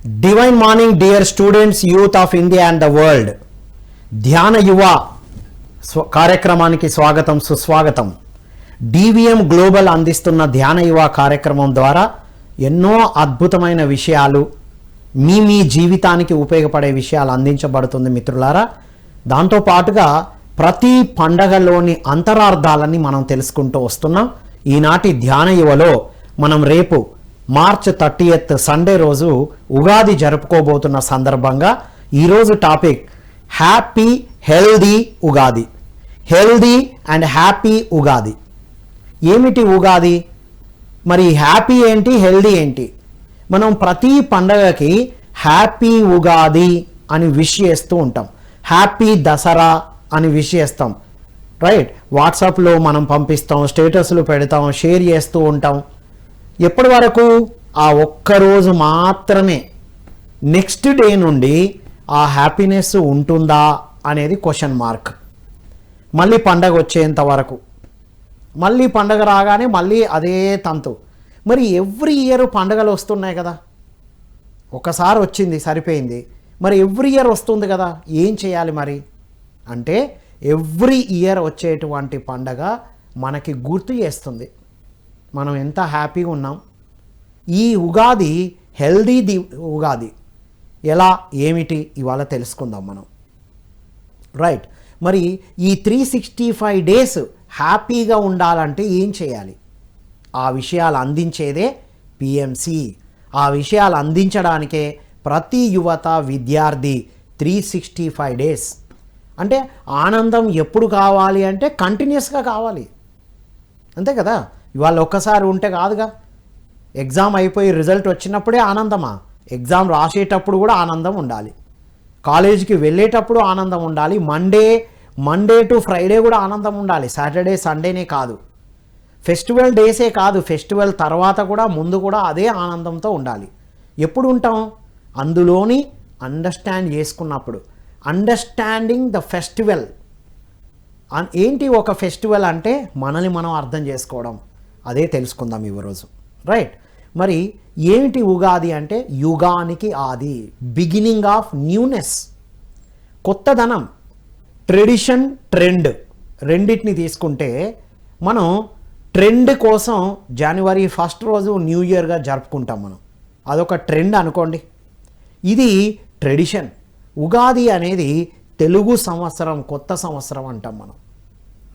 Divine morning, dear students, youth of India and the world. ధ్యాన యువ కార్యక్రమానికి స్వాగతం సుస్వాగతం. డివిఎం గ్లోబల్ అందిస్తున్న ధ్యాన యువ కార్యక్రమం ద్వారా ఎన్నో అద్భుతమైన విషయాలు మీ జీవితానికి ఉపయోగపడే విషయాలు అందించబడుతుంది మిత్రులారా. దాంతో పాటుగా ప్రతి పండగలోని అంతరార్థాలని మనం తెలుసుకుంటూ వస్తున్నాం. ఈనాటి ధ్యాన యువలో మనం రేపు మార్చ్ 30th సండే రోజు ఉగాది జరుపుకోబోతున్న సందర్భంగా ఈరోజు topic happy healthy Ugadi. Healthy and happy Ugadi. ఏమిటి ఉగాది? మరి హ్యాపీ ఏంటి, హెల్దీ ఏంటి? మనం ప్రతి పండగకి హ్యాపీ ఉగాది అని విష్ చేస్తూ ఉంటాం, హ్యాపీ దసరా అని విష్ చేస్తాం, రైట్? వాట్సాప్లో మనం పంపిస్తాం, స్టేటస్లు పెడతాం, షేర్ చేస్తూ ఉంటాం. ఎప్పటి వరకు? ఆ ఒక్కరోజు మాత్రమే. నెక్స్ట్ డే నుండి ఆ హ్యాపీనెస్ ఉంటుందా అనేది క్వశ్చన్ మార్క్. మళ్ళీ పండగ వచ్చేంత వరకు, మళ్ళీ పండగ రాగానే మళ్ళీ అదే తంతు. మరి ఎవ్రీ ఇయర్ పండగలు వస్తున్నాయి కదా, ఒకసారి వచ్చింది సరిపోయింది. మరి ఎవ్రీ ఇయర్ వస్తుంది కదా, ఏం చేయాలి మరి అంటే ఎవ్రీ ఇయర్ వచ్చేటువంటి పండగ మనకి గుర్తు చేస్తుంది మనం ఎంత హ్యాపీగా ఉన్నాం. ఈ ఉగాది హెల్దీ ఉగాది ఎలా ఏమిటి ఇవాళ తెలుసుకుందాం మనం, రైట్? మరి ఈ 365 days హ్యాపీగా ఉండాలంటే ఏం చేయాలి? ఆ విషయాలు అందించేదే పిఎంసి. ఆ విషయాలు అందించడానికే ప్రతి యువత విద్యార్థి 365 days. అంటే ఆనందం ఎప్పుడు కావాలి అంటే కంటిన్యూస్గా కావాలి, అంతే కదా. ఇవాళ ఒక్కసారి ఉంటే కాదుగా. ఎగ్జామ్ అయిపోయి రిజల్ట్ వచ్చినప్పుడే ఆనందమా? ఎగ్జామ్ రాసేటప్పుడు కూడా ఆనందం ఉండాలి, కాలేజీకి వెళ్ళేటప్పుడు ఆనందం ఉండాలి, మండే టు ఫ్రైడే కూడా ఆనందం ఉండాలి, సాటర్డే సండేనే కాదు, ఫెస్టివల్ డేసే కాదు, ఫెస్టివల్ తర్వాత కూడా ముందు కూడా అదే ఆనందంతో ఉండాలి. ఎప్పుడు ఉంటాం? అందులోని అండర్స్టాండ్ చేసుకున్నప్పుడు. Understanding the festival. ఏంటి ఒక ఫెస్టివల్ అంటే? మనల్ని మనం అర్థం చేసుకోవడం. అదే తెలుసుకుందాం ఈరోజు, రైట్? మరి ఏమిటి ఉగాది అంటే? యుగానికి ఆది, బిగినింగ్ ఆఫ్ న్యూనెస్, కొత్తదనం. ట్రెడిషన్, ట్రెండ్ రెండింటిని తీసుకుంటే మనం ట్రెండ్ కోసం January 1st రోజు న్యూ ఇయర్గా జరుపుకుంటాం మనం, అదొక ట్రెండ్ అనుకోండి. ఇది ట్రెడిషన్. ఉగాది అనేది తెలుగు సంవత్సరం, కొత్త సంవత్సరం అంటాం మనం,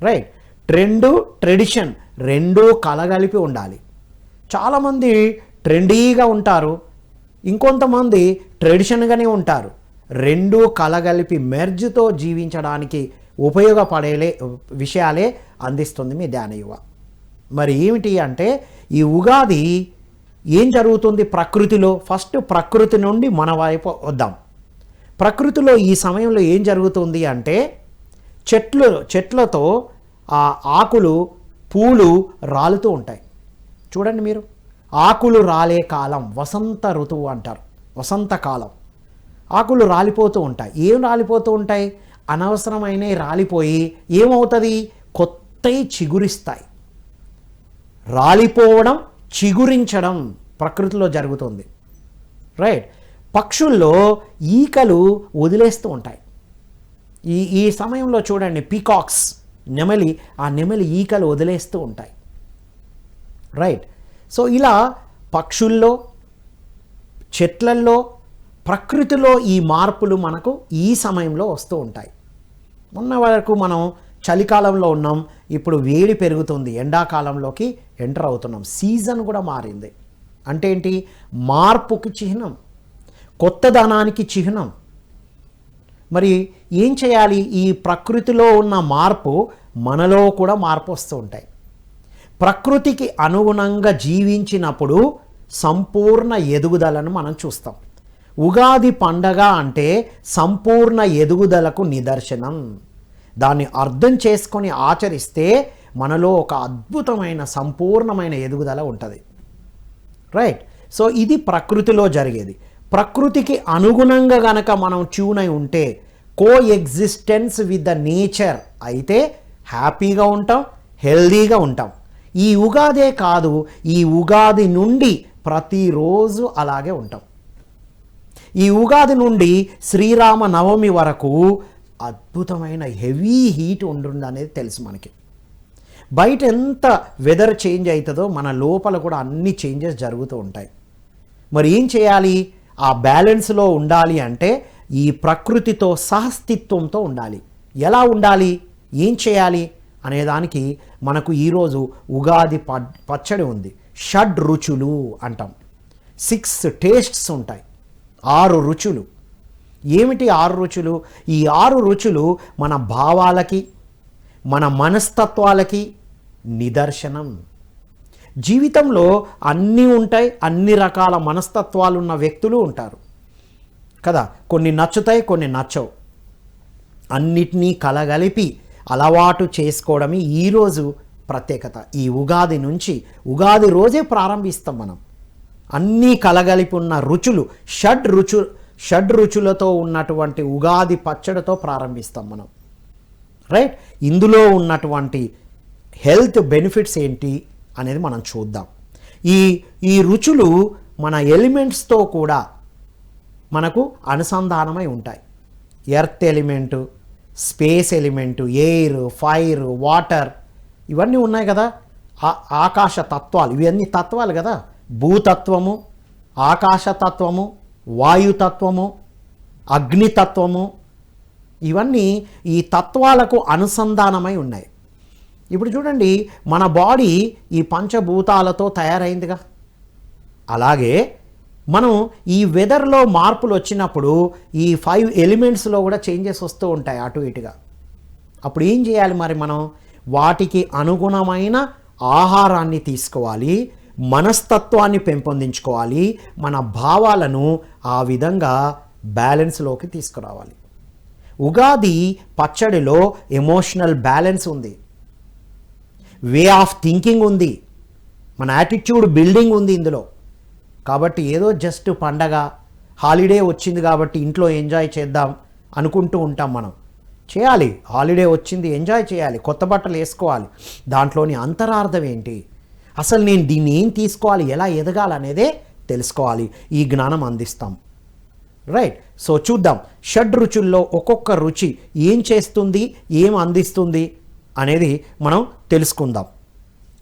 రైట్? ట్రెండు, ట్రెడిషన్ రెండూ కలగలిపి ఉండాలి. చాలామంది ట్రెండీగా ఉంటారు, ఇంకొంతమంది ట్రెడిషన్గానే ఉంటారు. రెండూ కలగలిపి మెర్జ్తో జీవించడానికి ఉపయోగపడే విషయాలే అందిస్తుంది మీ ధ్యాన యువ. మరి ఏమిటి అంటే ఈ ఉగాది ఏం జరుగుతుంది ప్రకృతిలో? ఫస్ట్ ప్రకృతి నుండి మన వైపు వద్దాం. ప్రకృతిలో ఈ సమయంలో ఏం జరుగుతుంది అంటే చెట్లతో ఆ ఆకులు, పూలు రాలుతూ ఉంటాయి. చూడండి మీరు, ఆకులు రాలే కాలం వసంత ఋతువు అంటారు, వసంతకాలం. ఆకులు రాలిపోతూ ఉంటాయి. ఏం రాలిపోతూ ఉంటాయి? అనవసరమైన రాలిపోయి ఏమవుతుంది? కొత్తవి చిగురిస్తాయి. రాలిపోవడం, చిగురించడం ప్రకృతిలో జరుగుతుంది, రైట్? పక్షుల్లో ఈకలు వదిలేస్తూ ఉంటాయి. ఈ సమయంలో చూడండి, పీకాక్స్, నెమలి ఈకలు వదిలేస్తూ ఉంటాయి, రైట్? సో ఇలా పక్షుల్లో, చెట్లల్లో, ప్రకృతిలో ఈ మార్పులు మనకు ఈ సమయంలో వస్తూ ఉంటాయి. మొన్న వరకు మనం చలికాలంలో ఉన్నాం, ఇప్పుడు వేడి పెరుగుతుంది, ఎండాకాలంలోకి ఎంటర్ అవుతున్నాం. సీజన్ కూడా మారింది. అంటే ఏంటి? మార్పుకి చిహ్నం, కొత్తదనానికి చిహ్నం. మరి ఏం చేయాలి? ఈ ప్రకృతిలో ఉన్న మార్పు మనలో కూడా మార్పు వస్తూ ఉంటాయి. ప్రకృతికి అనుగుణంగా జీవించినప్పుడు సంపూర్ణ ఎదుగుదలను మనం చూస్తాం. ఉగాది పండగ అంటే సంపూర్ణ ఎదుగుదలకు నిదర్శనం. దాన్ని అర్థం చేసుకొని ఆచరిస్తే మనలో ఒక అద్భుతమైన సంపూర్ణమైన ఎదుగుదల ఉంటుంది, రైట్? సో ఇది ప్రకృతిలో జరిగేది. ప్రకృతికి అనుగుణంగా గనక మనం ట్యూన్ అయి ఉంటే, కో ఎగ్జిస్టెన్స్ విత్ ద నేచర్ అయితే హ్యాపీగా ఉంటాం, హెల్దీగా ఉంటాం. ఈ ఉగాదే కాదు, ఈ ఉగాది నుండి ప్రతిరోజు అలాగే ఉంటాం. ఈ ఉగాది నుండి శ్రీరామ నవమి వరకు అద్భుతమైన హెవీ హీట్ ఉంటుంది అనేది తెలుసు మనకి. బయట ఎంత వెదర్ చేంజ్ అవుతుందో మన లోపల కూడా అన్ని చేంజెస్ జరుగుతూ ఉంటాయి. మరి ఏం చేయాలి? ఆ బ్యాలెన్స్లో ఉండాలి అంటే ఈ ప్రకృతితో సహస్థిత్వంతో ఉండాలి. ఎలా ఉండాలి, ఏం చేయాలి అనేదానికి మనకు ఈరోజు ఉగాది పచ్చడి ఉంది. షడ్ రుచులు అంటాం. 6 టేస్ట్స్ ఉంటాయి, 6 రుచులు. ఏమిటి 6 రుచులు? ఈ 6 రుచులు మన భావాలకి, మన మనస్తత్వాలకి నిదర్శనం. జీవితంలో అన్నీ ఉంటాయి, అన్ని రకాల మనస్తత్వాలు ఉన్న వ్యక్తులు ఉంటారు కదా. కొన్ని నచ్చుతాయి, కొన్ని నచ్చవు. అన్నిటినీ కలగలిపి అలవాటు చేసుకోవడమే ఈరోజు ప్రత్యేకత. ఈ ఉగాది నుంచి, ఉగాది రోజే ప్రారంభిస్తాం మనం. అన్నీ కలగలిపి ఉన్న రుచులు, షడ్ రుచులతో ఉన్నటువంటి ఉగాది పచ్చడితో ప్రారంభిస్తాం మనం. రైట్? ఇందులో ఉన్నటువంటి హెల్త్ బెనిఫిట్స్ ఏంటి అనేది మనం చూద్దాం. ఈ రుచులు మన ఎలిమెంట్స్తో కూడా మనకు అనుసంధానమై ఉంటాయి. Earth element, space element, air, fire, water, ఇవన్నీ ఉన్నాయి కదా. ఆకాశ తత్వాలు, ఇవన్నీ తత్వాలు కదా. భూతత్వము, ఆకాశతత్వము, వాయుతత్వము, అగ్నితత్వము, ఇవన్నీ ఈ తత్వాలకు అనుసంధానమై ఉన్నాయి. ఇప్పుడు చూడండి, మన బాడీ ఈ పంచభూతాలతో తయారైందిగా. అలాగే మనం ఈ వెదర్లో మార్పులు వచ్చినప్పుడు ఈ 5 ఎలిమెంట్స్లో కూడా చేంజెస్ వస్తూ ఉంటాయి అటు ఇటుగా. అప్పుడు ఏం చేయాలి మరి? మనం వాటికి అనుగుణమైన ఆహారాన్ని తీసుకోవాలి, మనస్తత్వాన్ని పెంపొందించుకోవాలి, మన భావాలను ఆ విధంగా బ్యాలెన్స్లోకి తీసుకురావాలి. ఉగాది పచ్చడిలో ఎమోషనల్ బ్యాలెన్స్ ఉంది, వే ఆఫ్ థింకింగ్ ఉంది, మన యాటిట్యూడ్ బిల్డింగ్ ఉంది ఇందులో. కాబట్టి ఏదో జస్ట్ పండగ, హాలిడే వచ్చింది కాబట్టి ఇంట్లో ఎంజాయ్ చేద్దాం అనుకుంటూ ఉంటాం మనం. చేయాలి, హాలిడే వచ్చింది, ఎంజాయ్ చేయాలి, కొత్త బట్టలు వేసుకోవాలి. దాంట్లోని అంతరార్థం ఏంటి, అసలు నేను దీన్ని ఏం తీసుకోవాలి, ఎలా ఎదగాలనేదే తెలుసుకోవాలి. ఈ జ్ఞానం అందిస్తాం. రైట్? సో చూద్దాం, షడ్ రుచుల్లో ఒక్కొక్క రుచి ఏం చేస్తుంది, ఏం అందిస్తుంది అనేది మనం తెలుసుకుందాం.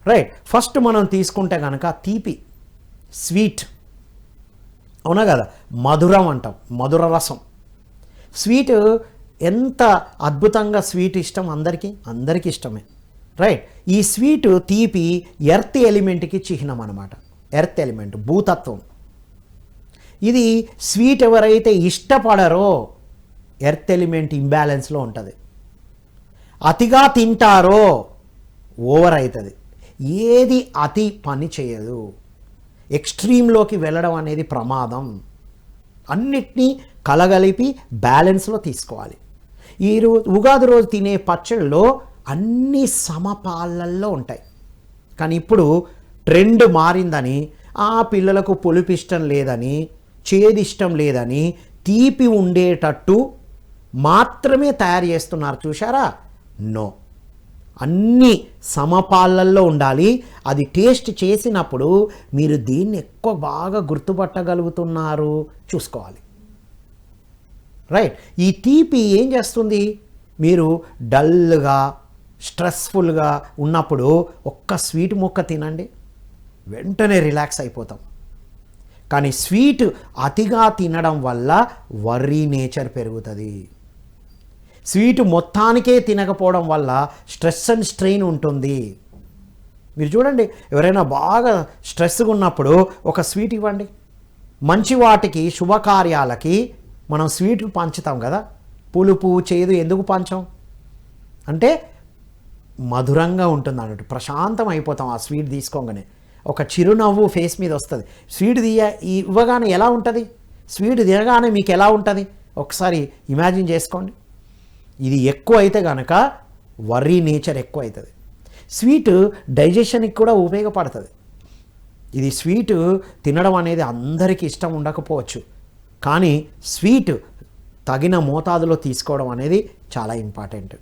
రైట్? ఫస్ట్ మనం తీసుకుంటే కనుక తీపి, స్వీట్, అవునా కదా. మధురం అంటాం, మధుర రసం. స్వీట్ ఎంత అద్భుతంగా స్వీట్ ఇష్టం అందరికీ ఇష్టమే. రైట్? ఈ స్వీట్, తీపి ఎర్త్ ఎలిమెంట్కి చిహ్నం అన్నమాట. ఎర్త్ ఎలిమెంట్, భూతత్వం. ఇది స్వీట్ ఎవరైతే ఇష్టపడరో ఎర్త్ ఎలిమెంట్ ఇంబ్యాలెన్స్లో ఉంటుంది. అతిగా తింటారో ఓవర్ అవుతుంది. ఏది అతి పని చేయదు. ఎక్స్ట్రీమ్లోకి వెళ్ళడం అనేది ప్రమాదం. అన్నిటినీ కలగలిపి బ్యాలెన్స్లో తీసుకోవాలి. ఉగాది రోజు తినే పచ్చళ్ళలో అన్ని సమపాలల్లో ఉంటాయి. కానీ ఇప్పుడు ట్రెండ్ మారిందని, పిల్లలకు పులుపు ఇష్టం లేదని, చేదు ఇష్టం లేదని, తీపి ఉండేటట్టు మాత్రమే తయారు చేస్తున్నారు. చూశారా? నో, అన్నీ సమపాలల్లో ఉండాలి. అది టేస్ట్ చేసినప్పుడు మీరు దీన్ని ఎక్కువ బాగా గుర్తుపట్టగలుగుతున్నారు చూసుకోవాలి. రైట్? ఈ తీపి ఏం చేస్తుంది? మీరు డల్గా, స్ట్రెస్ఫుల్గా ఉన్నప్పుడు ఒక్క స్వీట్ ముక్క తినండి, వెంటనే రిలాక్స్ అయిపోతాం. కానీ స్వీట్ అతిగా తినడం వల్ల వర్రీ నేచర్ పెరుగుతుంది. స్వీట్ మొత్తానికే తినకపోవడం వల్ల స్ట్రెస్ అండ్ స్ట్రెయిన్ ఉంటుంది. మీరు చూడండి, ఎవరైనా బాగా స్ట్రెస్గా ఉన్నప్పుడు ఒక స్వీట్ ఇవ్వండి. మంచి వాటికి, శుభకార్యాలకి మనం స్వీట్లు పంచుతాం కదా. పులుపు, చేదు ఎందుకు పంచం అంటే మధురంగా ఉంటుంది అన్నట్టు, ప్రశాంతం అయిపోతాం ఆ స్వీట్ తీసుకోగానే. ఒక చిరునవ్వు ఫేస్ మీద వస్తుంది. స్వీట్ ఇవ్వగానే ఎలా ఉంటుంది, స్వీట్ తినగానే మీకు ఎలా ఉంటుంది ఒకసారి ఇమాజిన్ చేసుకోండి. ఇది ఎక్కువ అయితే కనుక వర్రీ నేచర్ ఎక్కువ అవుతుంది. స్వీట్ డైజెషన్కి కూడా ఉపయోగపడుతుంది. ఇది స్వీట్ తినడం అనేది అందరికీ ఇష్టం ఉండకపోవచ్చు, కానీ స్వీట్ తగిన మోతాదులో తీసుకోవడం అనేది చాలా ఇంపార్టెంట్.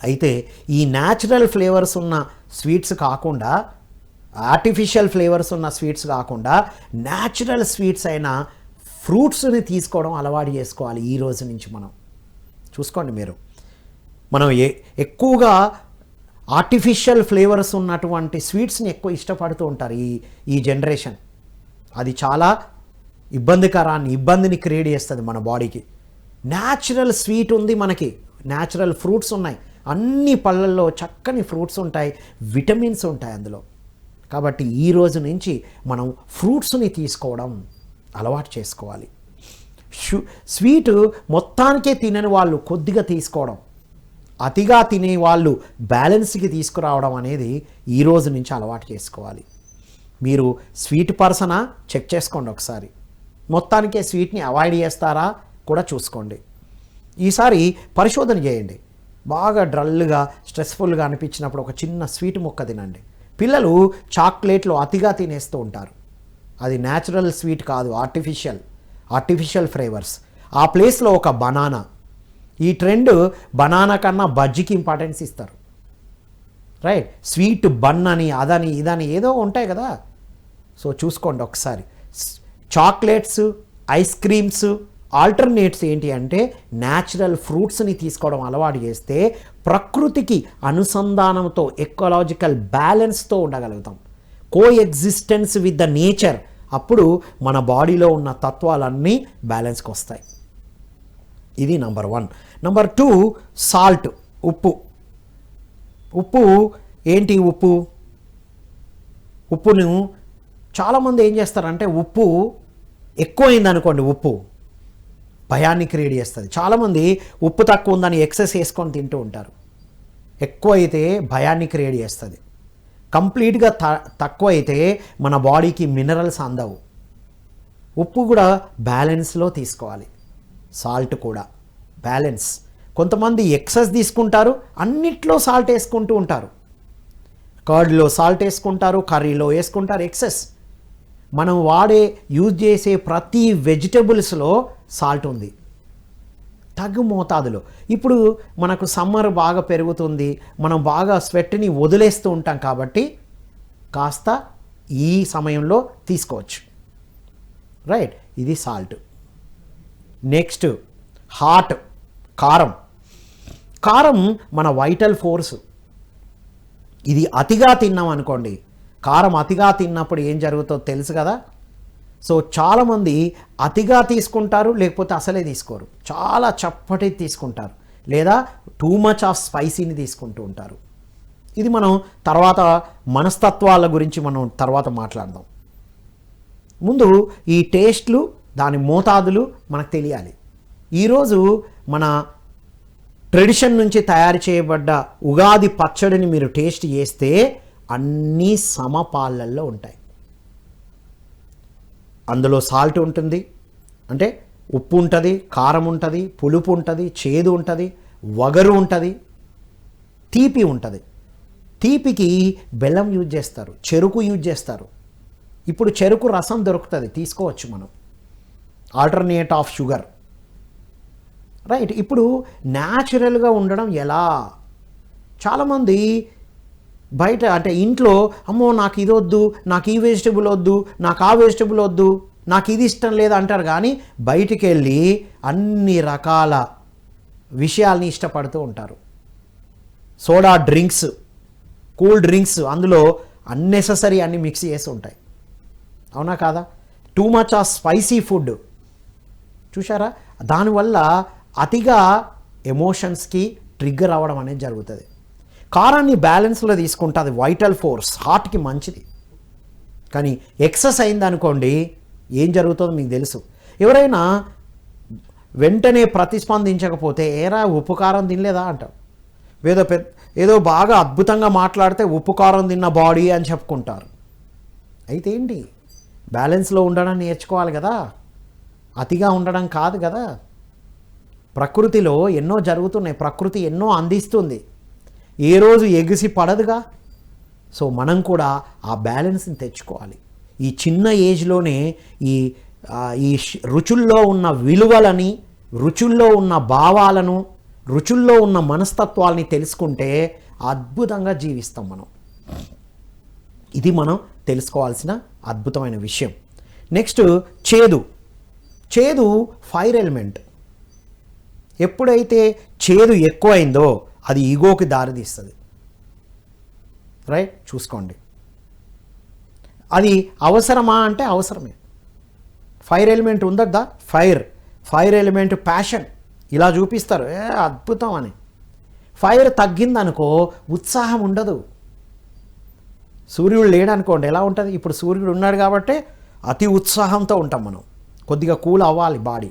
అయితే ఈ న్యాచురల్ ఫ్లేవర్స్ ఉన్న స్వీట్స్ కాకుండా, ఆర్టిఫిషియల్ ఫ్లేవర్స్ ఉన్న స్వీట్స్ కాకుండా న్యాచురల్ స్వీట్స్ అయిన ఫ్రూట్స్ని తీసుకోవడం అలవాటు చేసుకోవాలి ఈ రోజు నుంచి. మనం చూసుకోండి, మనం ఎక్కువగా ఆర్టిఫిషియల్ ఫ్లేవర్స్ ఉన్నటువంటి స్వీట్స్ని ఎక్కువ ఇష్టపడుతూ ఉంటారు ఈ జనరేషన్. అది చాలా ఇబ్బందిని క్రియేట్ చేస్తుంది మన బాడీకి. న్యాచురల్ స్వీట్ ఉంది, మనకి న్యాచురల్ ఫ్రూట్స్ ఉన్నాయి, అన్ని పళ్ళల్లో చక్కని ఫ్రూట్స్ ఉంటాయి, విటమిన్స్ ఉంటాయి అందులో. కాబట్టి ఈ రోజు నుంచి మనం ఫ్రూట్స్ని తీసుకోవడం అలవాటు చేసుకోవాలి. స్వీట్ మొత్తానికే తినని వాళ్ళు కొద్దిగా తీసుకోవడం, అతిగా తినే వాళ్ళు బ్యాలెన్స్కి తీసుకురావడం అనేది ఈ రోజు నుంచి అలవాటు చేసుకోవాలి. మీరు స్వీట్ పర్సనా చెక్ చేసుకోండి ఒకసారి. మొత్తానికే స్వీట్ని అవాయిడ్ చేస్తారా కూడా చూసుకోండి. ఈసారి పరిశోధన చేయండి. బాగా డ్రల్గా స్ట్రెస్ఫుల్గా అనిపించినప్పుడు ఒక చిన్న స్వీట్ ముక్క తినండి. పిల్లలు చాక్లెట్లు అతిగా తినేస్తూ ఉంటారు. అది న్యాచురల్ స్వీట్ కాదు, ఆర్టిఫిషియల్ ఫ్లేవర్స్. ఆ ప్లేస్లో ఒక బనానా. ఈ ట్రెండ్ బనానా కన్నా బజ్జీకి ఇంపార్టెన్స్ ఇస్తారు, రైట్? స్వీట్ బన్ అని అదని ఇదని ఏదో ఉంటాయి కదా. సో చూసుకోండి ఒకసారి. చాక్లెట్స్, ఐస్ క్రీమ్స్ ఆల్టర్నేట్స్ ఏంటి అంటే న్యాచురల్ ఫ్రూట్స్ని తీసుకోవడం అలవాటు చేస్తే ప్రకృతికి అనుసంధానంతో, ఎకలాజికల్ బ్యాలెన్స్తో ఉండగలుగుతాం. Coexistence with the nature. అప్పుడు మన బాడీలో ఉన్న తత్వాలన్నీ బ్యాలెన్స్కి వస్తాయి. ఇది నంబర్ 1. నంబర్ 2, సాల్ట్, ఉప్పు ఏంటి? ఉప్పును చాలామంది ఏం చేస్తారంటే, ఉప్పు ఎక్కువైందనుకోండి, ఉప్పు భయాన్ని క్రియేట్ చేస్తుంది. చాలామంది ఉప్పు తక్కువ ఉందని ఎక్సెస్ వేసుకొని తింటూ ఉంటారు. ఎక్కువ అయితే భయాన్ని క్రియేట్ చేస్తుంది. కంప్లీట్గా తక్కువ అయితే మన బాడీకి మినరల్స్ అందవు. ఉప్పు కూడా బ్యాలెన్స్లో తీసుకోవాలి, సాల్ట్ కూడా బ్యాలెన్స్. కొంతమంది ఎక్సెస్ తీసుకుంటారు, అన్నిట్లో సాల్ట్ వేసుకుంటూ ఉంటారు. కర్డ్లో సాల్ట్ వేసుకుంటారు, కర్రీలో వేసుకుంటారు ఎక్సెస్. మనం యూజ్ చేసే ప్రతి వెజిటబుల్స్లో సాల్ట్ ఉంది, తగు మోతాదులో. ఇప్పుడు మనకు సమ్మర్ బాగా పెరుగుతుంది, మనం బాగా స్వెట్ని వదిలేస్తూ ఉంటాం కాబట్టి కాస్త ఈ సమయంలో తీసుకోవచ్చు, రైట్? ఇది సాల్ట్. నెక్స్ట్ హాట్, కారం మన వైటల్ ఫోర్స్. ఇది అతిగా తిన్నాం అనుకోండి, కారం అతిగా తిన్నప్పుడు ఏం జరుగుతుందో తెలుసు కదా. సో చాలామంది అతిగా తీసుకుంటారు, లేకపోతే అసలే తీసుకోరు. చాలా చప్పటి తీసుకుంటారు, లేదా టూ మచ్ ఆఫ్ స్పైసీని తీసుకుంటూ ఉంటారు. ఇది మనం తర్వాత మనస్తత్వాల గురించి మనం తర్వాత మాట్లాడదాం. ముందు ఈ టేస్ట్లు, దాని మోతాదులు మనకు తెలియాలి. ఈరోజు మన ట్రెడిషన్ నుంచి తయారు చేయబడ్డ ఉగాది పచ్చడిని మీరు టేస్ట్ చేస్తే అన్నీ సమపాళ్ళల్లో ఉంటాయి. అందులో సాల్ట్ ఉంటుంది, అంటే ఉప్పు ఉంటుంది, కారం ఉంటుంది, పులుపు ఉంటుంది, చేదు ఉంటుంది, వగరు ఉంటుంది, తీపి ఉంటుంది. తీపికి బెల్లం యూజ్ చేస్తారు, చెరుకు యూజ్ చేస్తారు. ఇప్పుడు చెరుకు రసం దొరుకుతుంది, తీసుకోవచ్చు మనం, ఆల్టర్నేట్ ఆఫ్ షుగర్, రైట్? ఇప్పుడు న్యాచురల్గా ఉండడం ఎలా? చాలామంది బయట అంటే ఇంట్లో, అమ్మో నాకు ఇది వద్దు, నాకు ఈ వెజిటబుల్ వద్దు, నాకు ఆ వెజిటబుల్ వద్దు, నాకు ఇది ఇష్టం లేదు అంటారు. కానీ బయటికి వెళ్ళి అన్ని రకాల విషయాల్ని ఇష్టపడుతూ ఉంటారు. సోడా డ్రింక్స్, కూల్ డ్రింక్స్, అందులో అన్నెసెసరీ అన్ని మిక్స్ చేసి ఉంటాయి, అవునా కాదా? Too much of spicy food చూసారా? దానివల్ల అతిగా ఎమోషన్స్కి ట్రిగ్గర్ అవ్వడం అనేది జరుగుతుంది. కారాన్ని బ్యాలెన్స్లో తీసుకుంటే అది వైటల్ ఫోర్స్, హార్ట్కి మంచిది. కానీ ఎక్సెస్ అయిందనుకోండి ఏం జరుగుతుందో మీకు తెలుసు. ఎవరైనా వెంటనే ప్రతిస్పందించకపోతే, ఏరా ఉప్పు కారం తినలేదా అంటాం. ఏదో బాగా అద్భుతంగా మాట్లాడితే ఉప్పు కారం తిన్న బాడీ అని చెప్పుకుంటారు. అయితే ఏంటి? బ్యాలెన్స్లో ఉండడం నేర్చుకోవాలి కదా, అతిగా ఉండడం కాదు కదా. ప్రకృతిలో ఎన్నో జరుగుతున్నాయి, ప్రకృతి ఎన్నో అందిస్తుంది, ఏ రోజు ఎగిసి పడదుగా. సో మనం కూడా ఆ బ్యాలెన్స్ని తెచ్చుకోవాలి. ఈ చిన్న ఏజ్లోనే ఈ రుచుల్లో ఉన్న విలువలని, రుచుల్లో ఉన్న భావాలను, రుచుల్లో ఉన్న మనస్తత్వాల్ని తెలుసుకుంటే అద్భుతంగా జీవిస్తాం మనం. ఇది మనం తెలుసుకోవాల్సిన అద్భుతమైన విషయం. నెక్స్ట్ చేదు. చేదు ఫైర్ ఎలిమెంట్. ఎప్పుడైతే చేదు ఎక్కువైందో అది ఈగోకి దారితీస్తుంది. రైట్, చూసుకోండి. అది అవసరమా అంటే అవసరమే. ఫైర్ ఎలిమెంట్ ఉందా, ఫైర్ ఎలిమెంట్ ప్యాషన్ ఇలా చూపిస్తారు, అద్భుతం అని. ఫైర్ తగ్గిందనుకో ఉత్సాహం ఉండదు. సూర్యుడు లేడనుకోండి ఎలా ఉంటుంది? ఇప్పుడు సూర్యుడు ఉన్నాడు కాబట్టి అతి ఉత్సాహంతో ఉంటాం మనం. కొద్దిగా కూల్ అవ్వాలి బాడీ,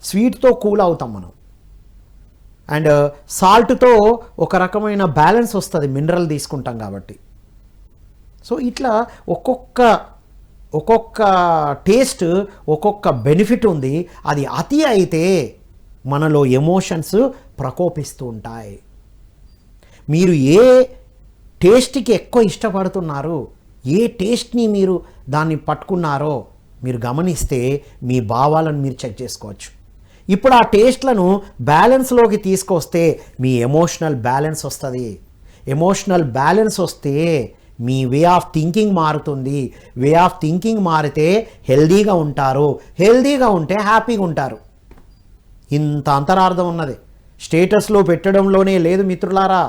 స్వీట్తో కూల్ అవుతాం మనం. అండ్ సాల్ట్తో ఒక రకమైన బ్యాలెన్స్ వస్తుంది, మినరల్ తీసుకుంటాం కాబట్టి. సో ఇట్లా ఒక్కొక్క టేస్ట్ ఒక్కొక్క బెనిఫిట్ ఉంది. అది అతి అయితే మనలో ఎమోషన్స్ ప్రకోపిస్తూ ఉంటాయి. మీరు ఏ టేస్ట్కి ఎక్కువ ఇష్టపడుతున్నారు, ఏ టేస్ట్ని మీరు దాన్ని పట్టుకున్నారో మీరు గమనిస్తే మీ భావాలను మీరు చెక్ చేసుకోవచ్చు. ఇప్పుడు ఆ టేస్ట్లను బ్యాలెన్స్లోకి తీసుకొస్తే మీ ఎమోషనల్ బ్యాలెన్స్ వస్తుంది. ఎమోషనల్ బ్యాలెన్స్ వస్తే మీ వే ఆఫ్ థింకింగ్ మారుతుంది. వే ఆఫ్ థింకింగ్ మారితే హెల్దీగా ఉంటారు. హెల్దీగా ఉంటే హ్యాపీగా ఉంటారు. ఇంత అంతరార్థం ఉన్నది. స్టేటస్లో పెట్టడంలోనే లేదు మిత్రులారా.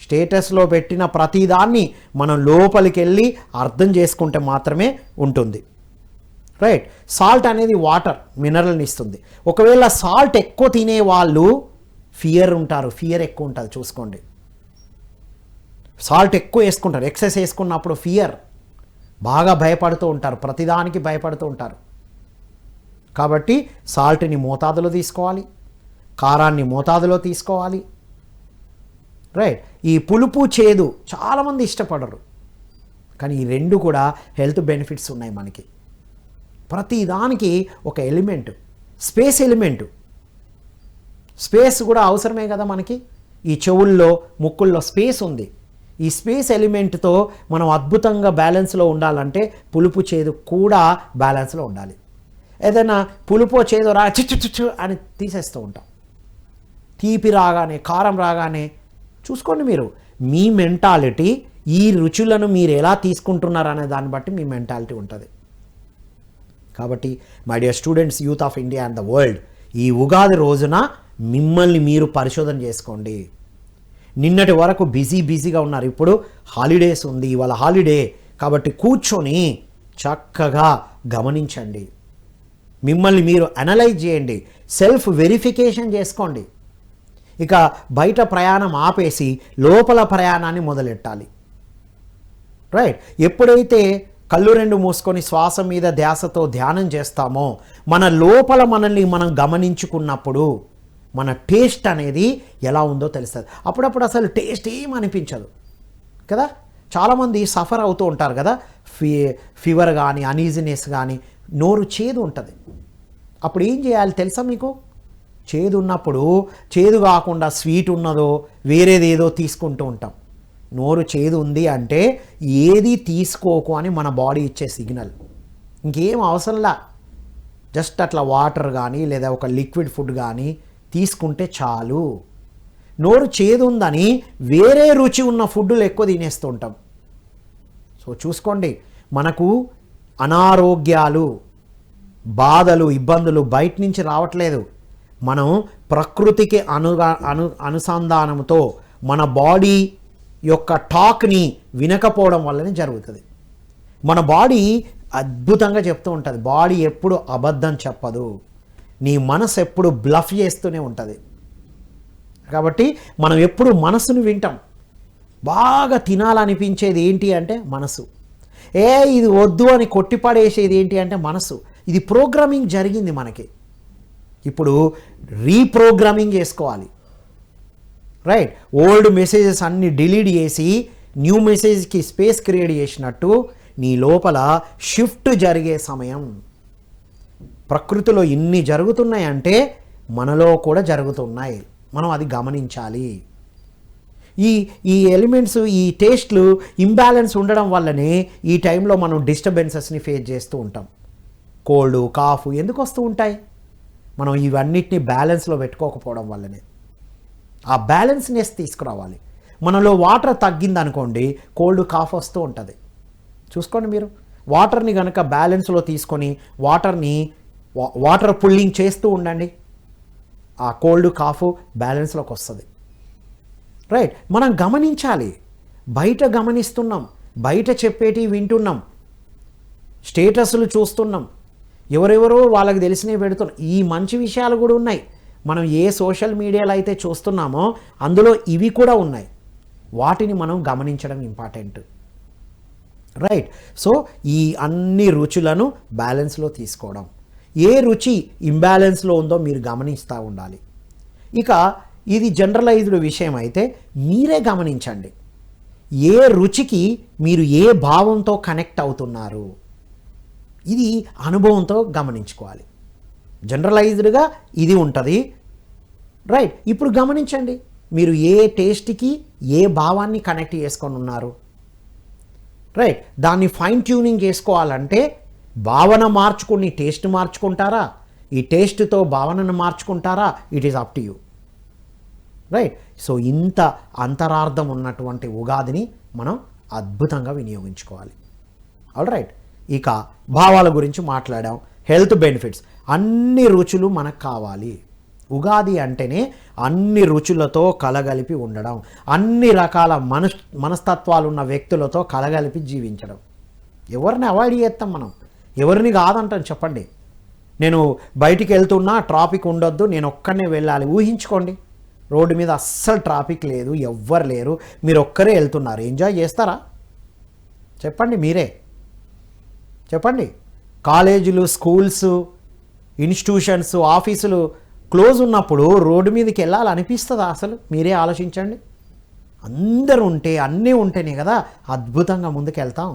స్టేటస్లో పెట్టిన ప్రతిదాన్ని మనం లోపలికి వెళ్ళి అర్థం చేసుకుంటే మాత్రమే ఉంటుంది. రైట్, సాల్ట్ అనేది వాటర్ మినరల్ని ఇస్తుంది. ఒకవేళ సాల్ట్ ఎక్కువ తినే వాళ్ళు ఫియర్ ఉంటారు, ఫియర్ ఎక్కువ ఉంటుంది. చూసుకోండి, సాల్ట్ ఎక్కువ వేసుకుంటారు, ఎక్సెస్ వేసుకున్నప్పుడు ఫియర్, బాగా భయపడుతూ ఉంటారు, ప్రతిదానికి భయపడుతూ ఉంటారు. కాబట్టి సాల్ట్ని మోతాదులో తీసుకోవాలి, కారాన్ని మోతాదులో తీసుకోవాలి. రైట్, ఈ పులుపు చేదు చాలామంది ఇష్టపడరు, కానీ ఈ రెండు కూడా హెల్త్ బెనిఫిట్స్ ఉన్నాయి మనకి. ప్రతి దానికి ఒక ఎలిమెంట్, స్పేస్ ఎలిమెంటు, స్పేస్ కూడా అవసరమే కదా మనకి. ఈ చెవుల్లో ముక్కుల్లో స్పేస్ ఉంది. ఈ స్పేస్ ఎలిమెంట్తో మనం అద్భుతంగా బ్యాలెన్స్లో ఉండాలంటే పులుపు చేదు కూడా బ్యాలెన్స్లో ఉండాలి. ఏదైనా పులుపు చేదు చిచ్చు అని తీసేస్తూ ఉంటాం. తీపి రాగానే, కారం రాగానే చూసుకోండి మీరు, మీ మెంటాలిటీ, ఈ రుచులను మీరు ఎలా తీసుకుంటున్నారు అనే దాన్ని బట్టి మీ మెంటాలిటీ ఉంటుంది. కాబట్టి my dear students, youth of India and the world, ఈ ఉగాది రోజున మిమ్మల్ని మీరు పరిశోధన చేసుకోండి. నిన్నటి వరకు బిజీగా ఉన్నారు, ఇప్పుడు హాలిడేస్ ఉంది, ఇవాళ హాలిడే కాబట్టి కూర్చొని చక్కగా గమనించండి. మిమ్మల్ని మీరు అనలైజ్ చేయండి, సెల్ఫ్ వెరిఫికేషన్ చేసుకోండి. ఇక బయట ప్రయాణం ఆపేసి లోపల ప్రయాణాన్ని మొదలెట్టాలి. రైట్, ఎప్పుడైతే కళ్ళు రెండు మూసుకొని శ్వాస మీద ధ్యాసతో ధ్యానం చేస్తామో మన లోపల మనల్ని మనం గమనించుకున్నప్పుడు మన టేస్ట్ అనేది ఎలా ఉందో తెలుస్తుంది. అప్పుడప్పుడు అసలు టేస్ట్ ఏం అనిపించదు కదా. చాలామంది సఫర్ అవుతూ ఉంటారు కదా, ఫీవర్ కానీ అనీజినెస్ కానీ, నోరు చేదు ఉంటుంది. అప్పుడు ఏం చేయాలి తెలుసా మీకు? చేదు ఉన్నప్పుడు చేదు కాకుండా స్వీట్ ఉన్నదో వేరేదేదో తీసుకుంటూ ఉంటాం. నోరు చేదు ఉంది అంటే ఏది తీసుకోకు అని మన బాడీ ఇచ్చే సిగ్నల్. ఇంకేం అవసరంలా, జస్ట్ అట్లా వాటర్ కానీ లేదా ఒక లిక్విడ్ ఫుడ్ కానీ తీసుకుంటే చాలు. నోరు చేదు ఉందని వేరే రుచి ఉన్న ఫుడ్లు ఎక్కువ తినేస్తూ ఉంటాం. సో చూసుకోండి, మనకు అనారోగ్యాలు, బాధలు, ఇబ్బందులు బయట నుంచి రావట్లేదు. మనం ప్రకృతికి అనుసంధానంతో మన బాడీ యొక్క టాక్ని వినకపోవడం వల్లనే జరుగుతుంది. మన బాడీ అద్భుతంగా చెప్తూ ఉంటుంది. బాడీ ఎప్పుడు అబద్ధం చెప్పదు, నీ మనసు ఎప్పుడు బ్లఫ్ చేస్తూనే ఉంటుంది. కాబట్టి మనం ఎప్పుడు మనసును వింటాం. బాగా తినాలనిపించేది ఏంటి అంటే మనసు. ఇది వద్దు అని కొట్టిపడేసేది ఏంటి అంటే మనసు. ఇది ప్రోగ్రామింగ్ జరిగింది మనకి. ఇప్పుడు రీప్రోగ్రామింగ్ చేసుకోవాలి. రైట్, ఓల్డ్ మెసేజెస్ అన్నీ డిలీట్ చేసి న్యూ మెసేజ్కి స్పేస్ క్రియేట్ చేసినట్టు నీ లోపల షిఫ్ట్ జరిగే సమయం. ప్రకృతిలో ఇన్ని జరుగుతున్నాయంటే మనలో కూడా జరుగుతున్నాయి, మనం అది గమనించాలి. ఈ ఎలిమెంట్స్, ఈ టేస్ట్లు ఇంబ్యాలెన్స్ ఉండడం వల్లనే ఈ టైంలో మనం డిస్టర్బెన్సెస్ని ఫేస్ చేస్తూ ఉంటాం. కోల్డ్, కాఫ్ ఎందుకు వస్తూ ఉంటాయి? మనం ఇవన్నిటిని బ్యాలెన్స్లో పెట్టుకోకపోవడం వల్లనే. ఆ బ్యాలెన్స్నెస్ తీసుకురావాలి. మనలో వాటర్ తగ్గిందనుకోండి, కోల్డ్, కాఫ్ వస్తూ ఉంటుంది. చూసుకోండి మీరు, వాటర్ని కనుక బ్యాలెన్స్లో తీసుకొని వాటర్ని వాటర్ పుల్లింగ్ చేస్తూ ఉండండి, ఆ కోల్డ్ కాఫ్ బ్యాలెన్స్లోకి వస్తుంది. రైట్, మనం గమనించాలి. బయట గమనిస్తున్నాం, బయట చెప్పేటి వింటున్నాం, స్టేటస్లు చూస్తున్నాం, ఎవరెవరో వాళ్ళకి తెలిసినవి పెడుతున్నాం. ఈ మంచి విషయాలు కూడా ఉన్నాయి. మనం ఏ సోషల్ మీడియాలో అయితే చూస్తున్నామో అందులో ఇవి కూడా ఉన్నాయి. వాటిని మనం గమనించడం ఇంపార్టెంట్. రైట్, సో ఈ అన్ని రుచులను బ్యాలెన్స్లో తీసుకోవడం. ఏ రుచి ఇంబ్యాలెన్స్లో ఉందో మీరు గమనిస్తూ ఉండాలి. ఇక ఇది జనరలైజ్డ్ విషయం అయితే మీరే గమనించండి, ఏ రుచికి మీరు ఏ భావంతో కనెక్ట్ అవుతున్నారు. ఇది అనుభవంతో గమనించుకోవాలి. జనరలైజ్డ్గా ఇది ఉంటుంది. రైట్, ఇప్పుడు గమనించండి, మీరు ఏ టేస్ట్కి ఏ భావాన్ని కనెక్ట్ చేసుకొని ఉన్నారు. రైట్, దాన్ని ఫైన్ ట్యూనింగ్ చేసుకోవాలంటే భావన మార్చుకుని టేస్ట్ మార్చుకుంటారా, ఈ టేస్ట్తో భావనను మార్చుకుంటారా, it is up to you. Right, so ఇంత అంతరార్థం ఉన్నటువంటి ఉగాదిని మనం అద్భుతంగా వినియోగించుకోవాలి. ఆల్ రైట్, ఇక భావాల గురించి మాట్లాడాం. హెల్త్ బెనిఫిట్స్, అన్ని రుచులు మనకు కావాలి. ఉగాది అంటేనే అన్ని రుచులతో కలగలిపి ఉండడం, అన్ని రకాల మనస్తత్వాలు ఉన్న వ్యక్తులతో కలగలిపి జీవించడం. ఎవరిని అవాయిడ్ చేస్తాం మనం, ఎవరిని కాదంటాం చెప్పండి. నేను బయటికి వెళ్తున్నా ట్రాఫిక్ ఉండొద్దు, నేను ఒక్కనే వెళ్ళాలి. ఊహించుకోండి, రోడ్డు మీద అస్సలు ట్రాఫిక్ లేదు, ఎవ్వరు లేరు, మీరు ఒక్కరే వెళ్తున్నారు, ఎంజాయ్ చేస్తారా చెప్పండి? మీరే చెప్పండి. కాలేజీలు, స్కూల్స్, ఇన్స్టిట్యూషన్స్, ఆఫీసులు క్లోజ్ ఉన్నప్పుడు రోడ్డు మీదకి వెళ్ళాలనిపిస్తుందా అసలు? మీరే ఆలోచించండి. అందరూ ఉంటే, అన్నీ ఉంటేనే కదా అద్భుతంగా ముందుకు వెళ్తాం.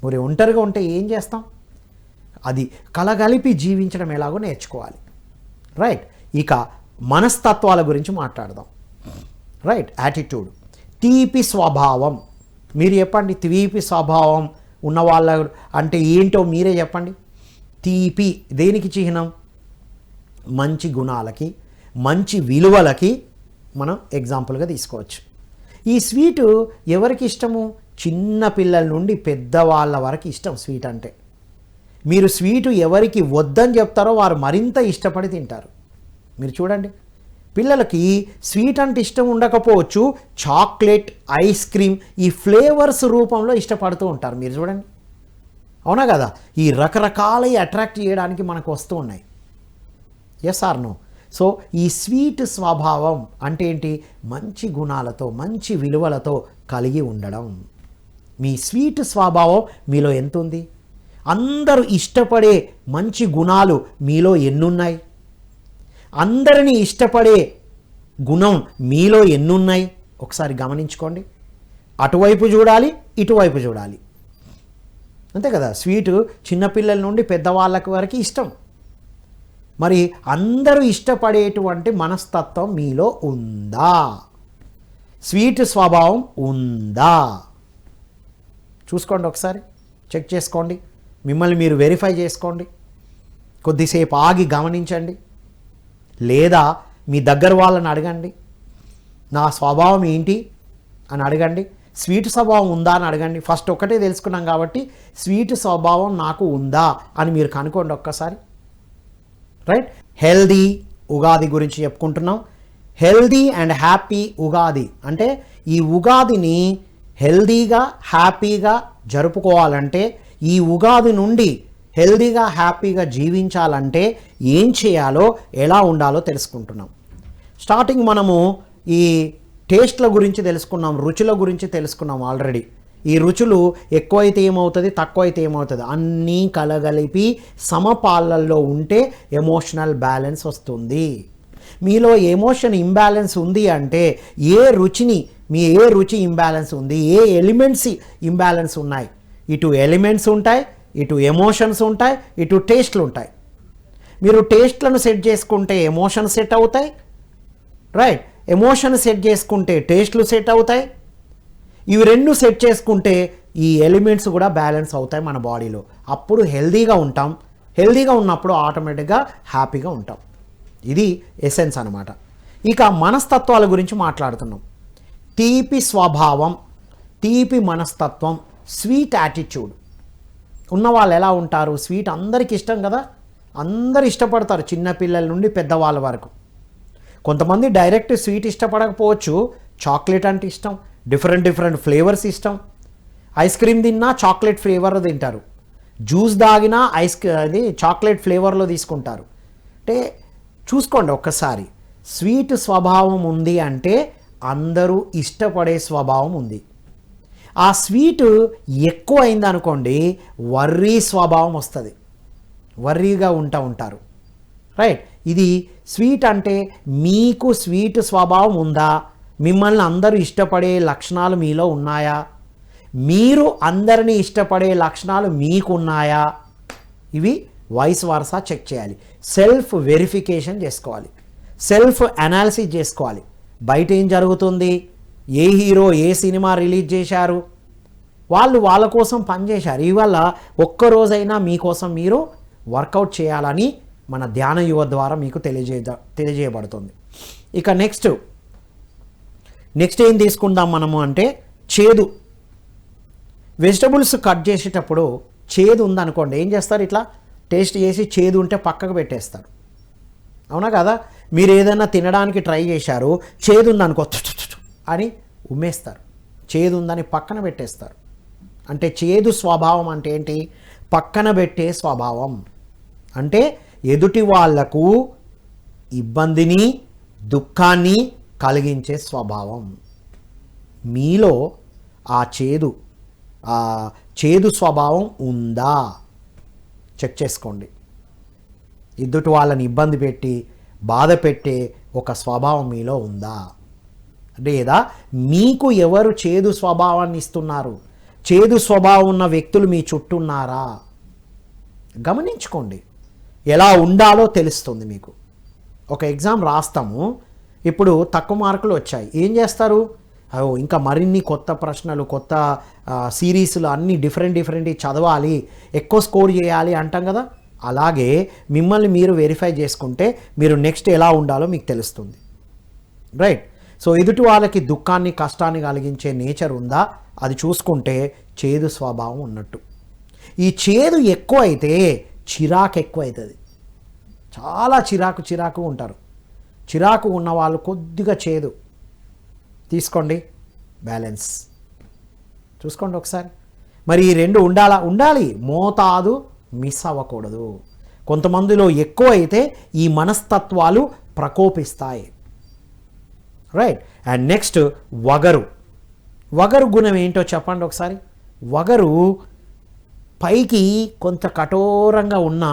మరి ఒంటరిగా ఉంటే ఏం చేస్తాం? అది కలగలిపి జీవించడం ఎలాగో నేర్చుకోవాలి. రైట్, ఇక మనస్తత్వాల గురించి మాట్లాడదాం. రైట్, యాటిట్యూడ్, తీపి స్వభావం. మీరు చెప్పండి, తీపి స్వభావం ఉన్న వాళ్ళ అంటే ఏంటో మీరే చెప్పండి. తీపి దేనికి చిహ్నం? మంచి గుణాలకి, మంచి విలువలకి మనం ఎగ్జాంపుల్గా తీసుకోవచ్చు. ఈ స్వీటు ఎవరికి ఇష్టము? చిన్న పిల్లల నుండి పెద్దవాళ్ళ వరకు ఇష్టం స్వీట్ అంటే. మీరు స్వీటు ఎవరికి వద్దని చెప్తారో వారు మరింత ఇష్టపడి తింటారు. మీరు చూడండి, పిల్లలకి స్వీట్ అంటే ఇష్టం ఉండకపోవచ్చు, చాక్లెట్, ఐస్ క్రీమ్ ఈ ఫ్లేవర్స్ రూపంలో ఇష్టపడుతూ ఉంటారు. మీరు చూడండి, అవునా కదా? ఈ రకరకాలవి అట్రాక్ట్ చేయడానికి మనకు వస్తూ ఉన్నాయి. Yes or no? సో ఈ స్వీట్ స్వభావం అంటే ఏంటి? మంచి గుణాలతో, మంచి విలువలతో కలిగి ఉండడం. మీ స్వీట్ స్వభావం మీలో ఎంత ఉంది? అందరూ ఇష్టపడే మంచి గుణాలు మీలో ఎన్నున్నాయి? అందరినీ ఇష్టపడే గుణం మీలో ఎన్నున్నాయి? ఒకసారి గమనించుకోండి. అటువైపు చూడాలి, ఇటువైపు చూడాలి. అంతే కదా? స్వీటు చిన్నపిల్లల నుండి పెద్దవాళ్ళకి వరకు ఇష్టం. మరి అందరూ ఇష్టపడేటువంటి మనస్తత్వం మీలో ఉందా? స్వీట్ స్వభావం ఉందా? చూసుకోండి, ఒకసారి చెక్ చేసుకోండి, మిమ్మల్ని మీరు వెరిఫై చేసుకోండి. కొద్దిసేపు ఆగి గమనించండి. లేదా మీ దగ్గర వాళ్ళని అడగండి, నా స్వభావం ఏంటి అని అడగండి. స్వీట్ స్వభావం ఉందా అని అడగండి. ఫస్ట్ ఒకటే తెలుసుకున్నాం కాబట్టి స్వీట్ స్వభావం నాకు ఉందా అని మీరు కనుక్కోండి ఒక్కసారి. రైట్, హెల్దీ ఉగాది గురించి చెప్పుకుంటున్నాం. హెల్దీ అండ్ హ్యాపీ ఉగాది అంటే ఈ ఉగాదిని హెల్దీగా, హ్యాపీగా జరుపుకోవాలంటే, ఈ ఉగాది నుండి హెల్దీగా, హ్యాపీగా జీవించాలంటే ఏం చేయాలో, ఎలా ఉండాలో తెలుసుకుంటున్నాం. స్టార్టింగ్ మనము ఈ టేస్ట్ల గురించి తెలుసుకున్నాం, రుచుల గురించి తెలుసుకున్నాం ఆల్రెడీ. ఈ రుచులు ఎక్కువైతే ఏమవుతుంది, తక్కువైతే ఏమవుతుంది, అన్నీ కలగలిపి సమపాలల్లో ఉంటే ఎమోషనల్ బ్యాలెన్స్ వస్తుంది. మీలో ఎమోషన్ ఇంబ్యాలెన్స్ ఉంది అంటే ఏ రుచి ఇంబ్యాలెన్స్ ఉంది, ఏ ఎలిమెంట్స్ ఇంబ్యాలెన్స్ ఉన్నాయి. ఇటు ఎలిమెంట్స్ ఉంటాయి, ఇటు ఎమోషన్స్ ఉంటాయి, ఇటు టేస్ట్లు ఉంటాయి. మీరు టేస్ట్లను సెట్ చేసుకుంటే ఎమోషన్స్ సెట్ అవుతాయి. రైట్, ఎమోషన్ సెట్ చేసుకుంటే టేస్ట్లు సెట్ అవుతాయి. ఇవి రెండు సెట్ చేసుకుంటే ఈ ఎలిమెంట్స్ కూడా బ్యాలెన్స్ అవుతాయి మన బాడీలో. అప్పుడు హెల్దీగా ఉంటాం. హెల్దీగా ఉన్నప్పుడు ఆటోమేటిక్గా హ్యాపీగా ఉంటాం. ఇది ఎసెన్స్ అన్నమాట. ఇక మనస్తత్వాల గురించి మాట్లాడుతున్నాం. తీపి స్వభావం, తీపి మనస్తత్వం, స్వీట్ యాటిట్యూడ్ ఉన్నవాళ్ళు ఎలా ఉంటారు? స్వీట్ అందరికీ ఇష్టం కదా. అందరు ఇష్టపడతారు, చిన్నపిల్లల నుండి పెద్దవాళ్ళ వరకు. కొంతమంది డైరెక్ట్ స్వీట్ ఇష్టపడకపోవచ్చు, చాక్లెట్ అంటే ఇష్టం, డిఫరెంట్ ఫ్లేవర్స్ ఇష్టం. ఐస్ క్రీమ్ తిన్నా చాక్లెట్ ఫ్లేవర్లో తింటారు, జ్యూస్ తాగినా అది చాక్లెట్ ఫ్లేవర్లో తీసుకుంటారు. అంటే చూసుకోండి ఒక్కసారి, స్వీట్ స్వభావం ఉంది అంటే అందరూ ఇష్టపడే స్వభావం ఉంది. ఆ స్వీట్ ఎక్కువ అయింది అనుకోండి, వర్రీ స్వభావం వస్తుంది, వర్రీగా ఉంటారు. రైట్, ఇది స్వీట్ అంటే మీకు స్వీట్ స్వభావం ఉందా, మిమ్మల్ని అందరూ ఇష్టపడే లక్షణాలు మీలో ఉన్నాయా, మీరు అందరినీ ఇష్టపడే లక్షణాలు మీకున్నాయా, ఇవి వైస్ వర్సా చెక్ చేయాలి. సెల్ఫ్ వెరిఫికేషన్ చేసుకోవాలి, సెల్ఫ్ అనాలిసిస్ చేసుకోవాలి. బయట ఏం జరుగుతుంది, ఏ హీరో ఏ సినిమా రిలీజ్ చేశారు, వాళ్ళ కోసం పనిచేశారు. ఇవాళ ఒక్కరోజైనా మీకోసం మీరు వర్కౌట్ చేయాలని మన ధ్యాన యువ ద్వారా మీకు తెలియజేయబడుతుంది. ఇక నెక్స్ట్ ఏం తీసుకుందాం మనము అంటే చేదు. వెజిటబుల్స్ కట్ చేసేటప్పుడు చేదు ఉందనుకోండి, ఏం చేస్తారు, ఇట్లా టేస్ట్ చేసి చేదు ఉంటే పక్కకు పెట్టేస్తారు. అవునా కదా? మీరు ఏదైనా తినడానికి ట్రై చేశారు, చేదు ఉందనుకో అని ఉమ్మేస్తారు, చేదు ఉందని పక్కన పెట్టేస్తారు. అంటే చేదు స్వభావం అంటే ఏంటి, పక్కన పెట్టే స్వభావం. అంటే ఎదుటి వాళ్లకు ఇబ్బందిని దుఃఖాన్ని కలిగించే స్వభావం. మీలో ఆ చేదు స్వభావం ఉందా చెక్ చేసుకోండి. ఎదుటి వాళ్ళని ఇబ్బంది పెట్టి బాధ పెట్టే ఒక స్వభావం మీలో ఉందా, లేదా మీకు ఎవరు చేదు స్వభావాన్ని ఇస్తున్నారు, చేదు స్వభావం ఉన్న వ్యక్తులు మీ చుట్టూ ఉన్నారా గమనించుకోండి. ఎలా ఉండాలో తెలుస్తుంది మీకు. ఒక ఎగ్జామ్ రాస్తాము, ఇప్పుడు తక్కువ మార్కులు వచ్చాయి, ఏం చేస్తారు, ఇంకా మరిన్ని కొత్త ప్రశ్నలు, కొత్త సిరీస్లు అన్నీ డిఫరెంట్ చదవాలి, ఎక్కువ స్కోర్ చేయాలి అంటాం కదా. అలాగే మిమ్మల్ని మీరు వెరిఫై చేసుకుంటే మీరు నెక్స్ట్ ఎలా ఉండాలో మీకు తెలుస్తుంది. రైట్, సో ఎదుటి వాళ్ళకి దుఃఖాన్ని కష్టాన్ని కలిగించే నేచర్ ఉందా అది చూసుకుంటే చేదు స్వభావం ఉన్నట్టు. ఈ చేదు ఎక్కువ అయితే చిరాకు ఎక్కువ అవుతుంది, చాలా చిరాకు ఉంటారు. చిరాకు ఉన్న వాళ్ళు కొద్దిగా చేదు తీసుకోండి, బ్యాలెన్స్ చూసుకోండి ఒకసారి. మరి ఈ రెండు ఉండాలి, మోతాదు మిస్ అవ్వకూడదు. కొంతమందిలో ఎక్కువ అయితే ఈ మనస్తత్వాలు ప్రకోపిస్తాయి. రైట్, అండ్ నెక్స్ట్ వగరు గుణం ఏంటో చెప్పండి ఒకసారి. వగరు పైకి కొంత కఠోరంగా ఉన్నా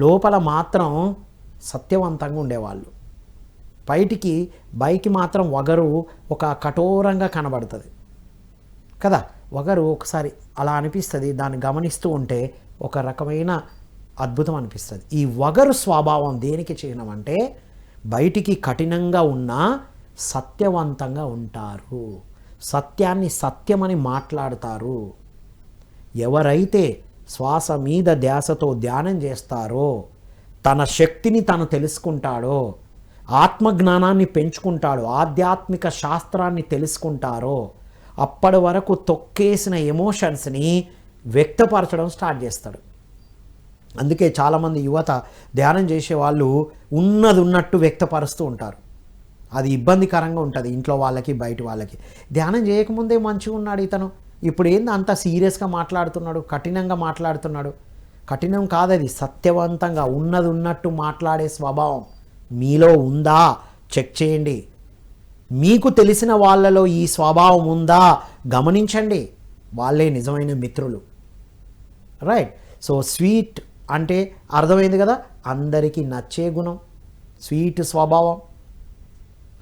లోపల మాత్రం సత్యవంతంగా ఉండేవాళ్ళు. బయటికి మాత్రం వగరు ఒక కఠోరంగా కనబడుతుంది కదా. వగరు ఒకసారి అలా అనిపిస్తుంది, దాన్ని గమనిస్తూ ఉంటే ఒక రకమైన అద్భుతం అనిపిస్తుంది. ఈ వగరు స్వభావం దేనికి చిహ్నం అంటే బయటికి కఠినంగా ఉన్నా సత్యవంతంగా ఉంటారు, సత్యాన్ని సత్యమని మాట్లాడతారు. ఎవరైతే శ్వాస మీద ధ్యాసతో ధ్యానం చేస్తారో, తన శక్తిని తను తెలుసుకుంటాడో, ఆత్మజ్ఞానాన్ని పెంచుకుంటాడో, ఆధ్యాత్మిక శాస్త్రాన్ని తెలుసుకుంటారో, అప్పటి వరకు తొక్కేసిన ఎమోషన్స్ని వ్యక్తపరచడం స్టార్ట్ చేస్తాడు. అందుకే చాలామంది యువత ధ్యానం చేసే వాళ్ళు ఉన్నట్టు వ్యక్తపరుస్తూ ఉంటారు. అది ఇబ్బందికరంగా ఉంటుంది ఇంట్లో వాళ్ళకి బయట వాళ్ళకి. ధ్యానం చేయకముందే మంచిగా ఉన్నాడు ఇతను, ఇప్పుడు ఏంది అంత సీరియస్గా మాట్లాడుతున్నాడు, కఠినంగా మాట్లాడుతున్నాడు. కఠినం కాదది, సత్యవంతంగా ఉన్నట్టు మాట్లాడే స్వభావం మీలో ఉందా చెక్ చేయండి. మీకు తెలిసిన వాళ్ళలో ఈ స్వభావం ఉందా గమనించండి, వాళ్ళే నిజమైన మిత్రులు. రైట్, సో స్వీట్ అంటే అర్థమైంది కదా, అందరికీ నచ్చే గుణం స్వీట్ స్వభావం.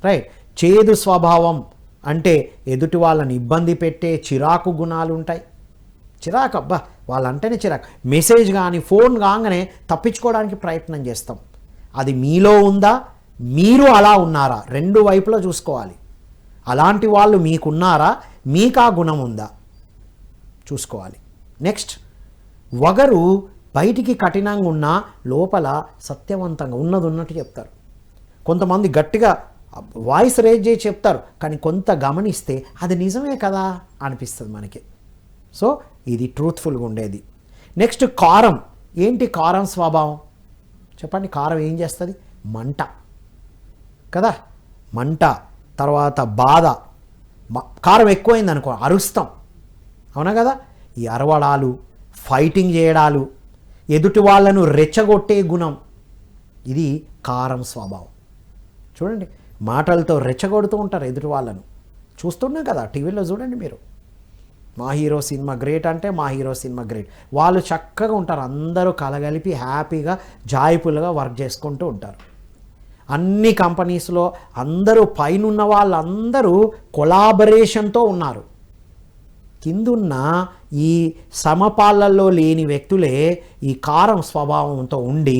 రైట్, చేదు స్వభావం అంటే ఎదుటి వాళ్ళని ఇబ్బంది పెట్టే చిరాకు గుణాలు ఉంటాయి. చిరాకు, అబ్బా వాళ్ళంటేనే చిరాకు, మెసేజ్ కానీ ఫోన్ కాగానే తప్పించుకోవడానికి ప్రయత్నం చేస్తాం. అది మీలో ఉందా, మీరు అలా ఉన్నారా, రెండు వైపులా చూసుకోవాలి. అలాంటి వాళ్ళు మీకున్నారా, మీకు ఆ గుణం ఉందా చూసుకోవాలి. నెక్స్ట్, వగరు బయటికి కఠినంగా ఉన్నా లోపల సత్యవంతంగా ఉన్నట్టు చెప్తారు. కొంతమంది గట్టిగా వాయిస్ రేజ్ చేసి చెప్తారు, కానీ కొంత గమనిస్తే అది నిజమే కదా అనిపిస్తుంది మనకి. సో ఇది ట్రూత్ఫుల్గా ఉండేది. నెక్స్ట్, కారం. ఏంటి కారం స్వభావం చెప్పండి? కారం ఏం చేస్తుంది? మంట కదా, మంట, తర్వాత బాధ. కారం ఎక్కువైంది అనుకో అరుస్తాం, అవునా కదా? ఈ అరవడాలు, ఫైటింగ్ చేయడాలు, ఎదుటి వాళ్ళను రెచ్చగొట్టే గుణం, ఇది కారం స్వభావం. చూడండి, మాటలతో రెచ్చగొడుతూ ఉంటారు ఎదుటి వాళ్ళను. చూస్తున్నాం కదా టీవీలో, చూడండి మీరు. మా హీరో సినిమా గ్రేట్ అంటే మా హీరో సినిమా గ్రేట్. వాళ్ళు చక్కగా ఉంటారు, అందరూ కలగలిపి హ్యాపీగా జాయ్ఫుల్గా వర్క్ చేసుకుంటూ ఉంటారు. అన్ని కంపెనీస్లో అందరూ పైనున్న వాళ్ళందరూ కొలాబరేషన్తో ఉన్నారు. కిందున్న ఈ సమపాళ్ళల్లో లేని వ్యక్తులే ఈ కారం స్వభావంతో ఉండి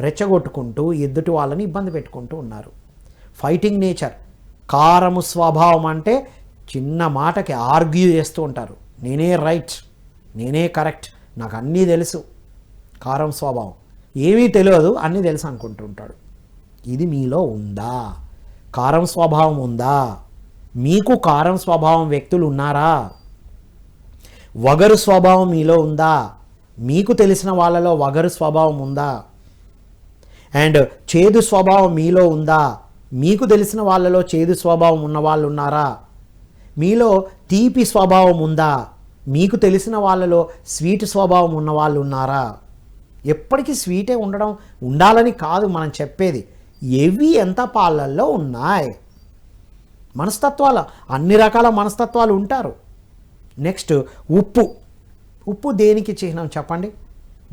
రెచ్చగొట్టుకుంటూ ఎదుటి వాళ్ళని ఇబ్బంది పెట్టుకుంటూ ఉన్నారు. Fighting nature. కారము స్వభావం అంటే చిన్న మాటకి ఆర్గ్యూ చేస్తూ ఉంటారు. నేనే రైట్, నేనే కరెక్ట్, నాకు అన్నీ తెలుసు. కారం స్వభావం. ఏమీ తెలియదు, అన్నీ తెలుసు అనుకుంటూ ఉంటాడు. ఇది మీలో ఉందా? కారం స్వభావం ఉందా? మీకు కారం స్వభావం వ్యక్తులు ఉన్నారా? వగరు స్వభావం మీలో ఉందా? మీకు తెలిసిన వాళ్ళలో వగరు స్వభావం ఉందా? అండ్ చేదు స్వభావం మీలో ఉందా? మీకు తెలిసిన వాళ్ళలో చేదు స్వభావం ఉన్న వాళ్ళు ఉన్నారా? మీలో తీపి స్వభావం ఉందా? మీకు తెలిసిన వాళ్ళలో స్వీట్ స్వభావం ఉన్న వాళ్ళు ఉన్నారా? ఎప్పటికీ స్వీటే ఉండాలని కాదు మనం చెప్పేది, ఏవి ఎంత పాలల్లో ఉన్నాయి. మనస్తత్వాలు, అన్ని రకాల మనస్తత్వాలు ఉంటారు. నెక్స్ట్ ఉప్పు. ఉప్పు దేనికి చిహ్నం చెప్పండి?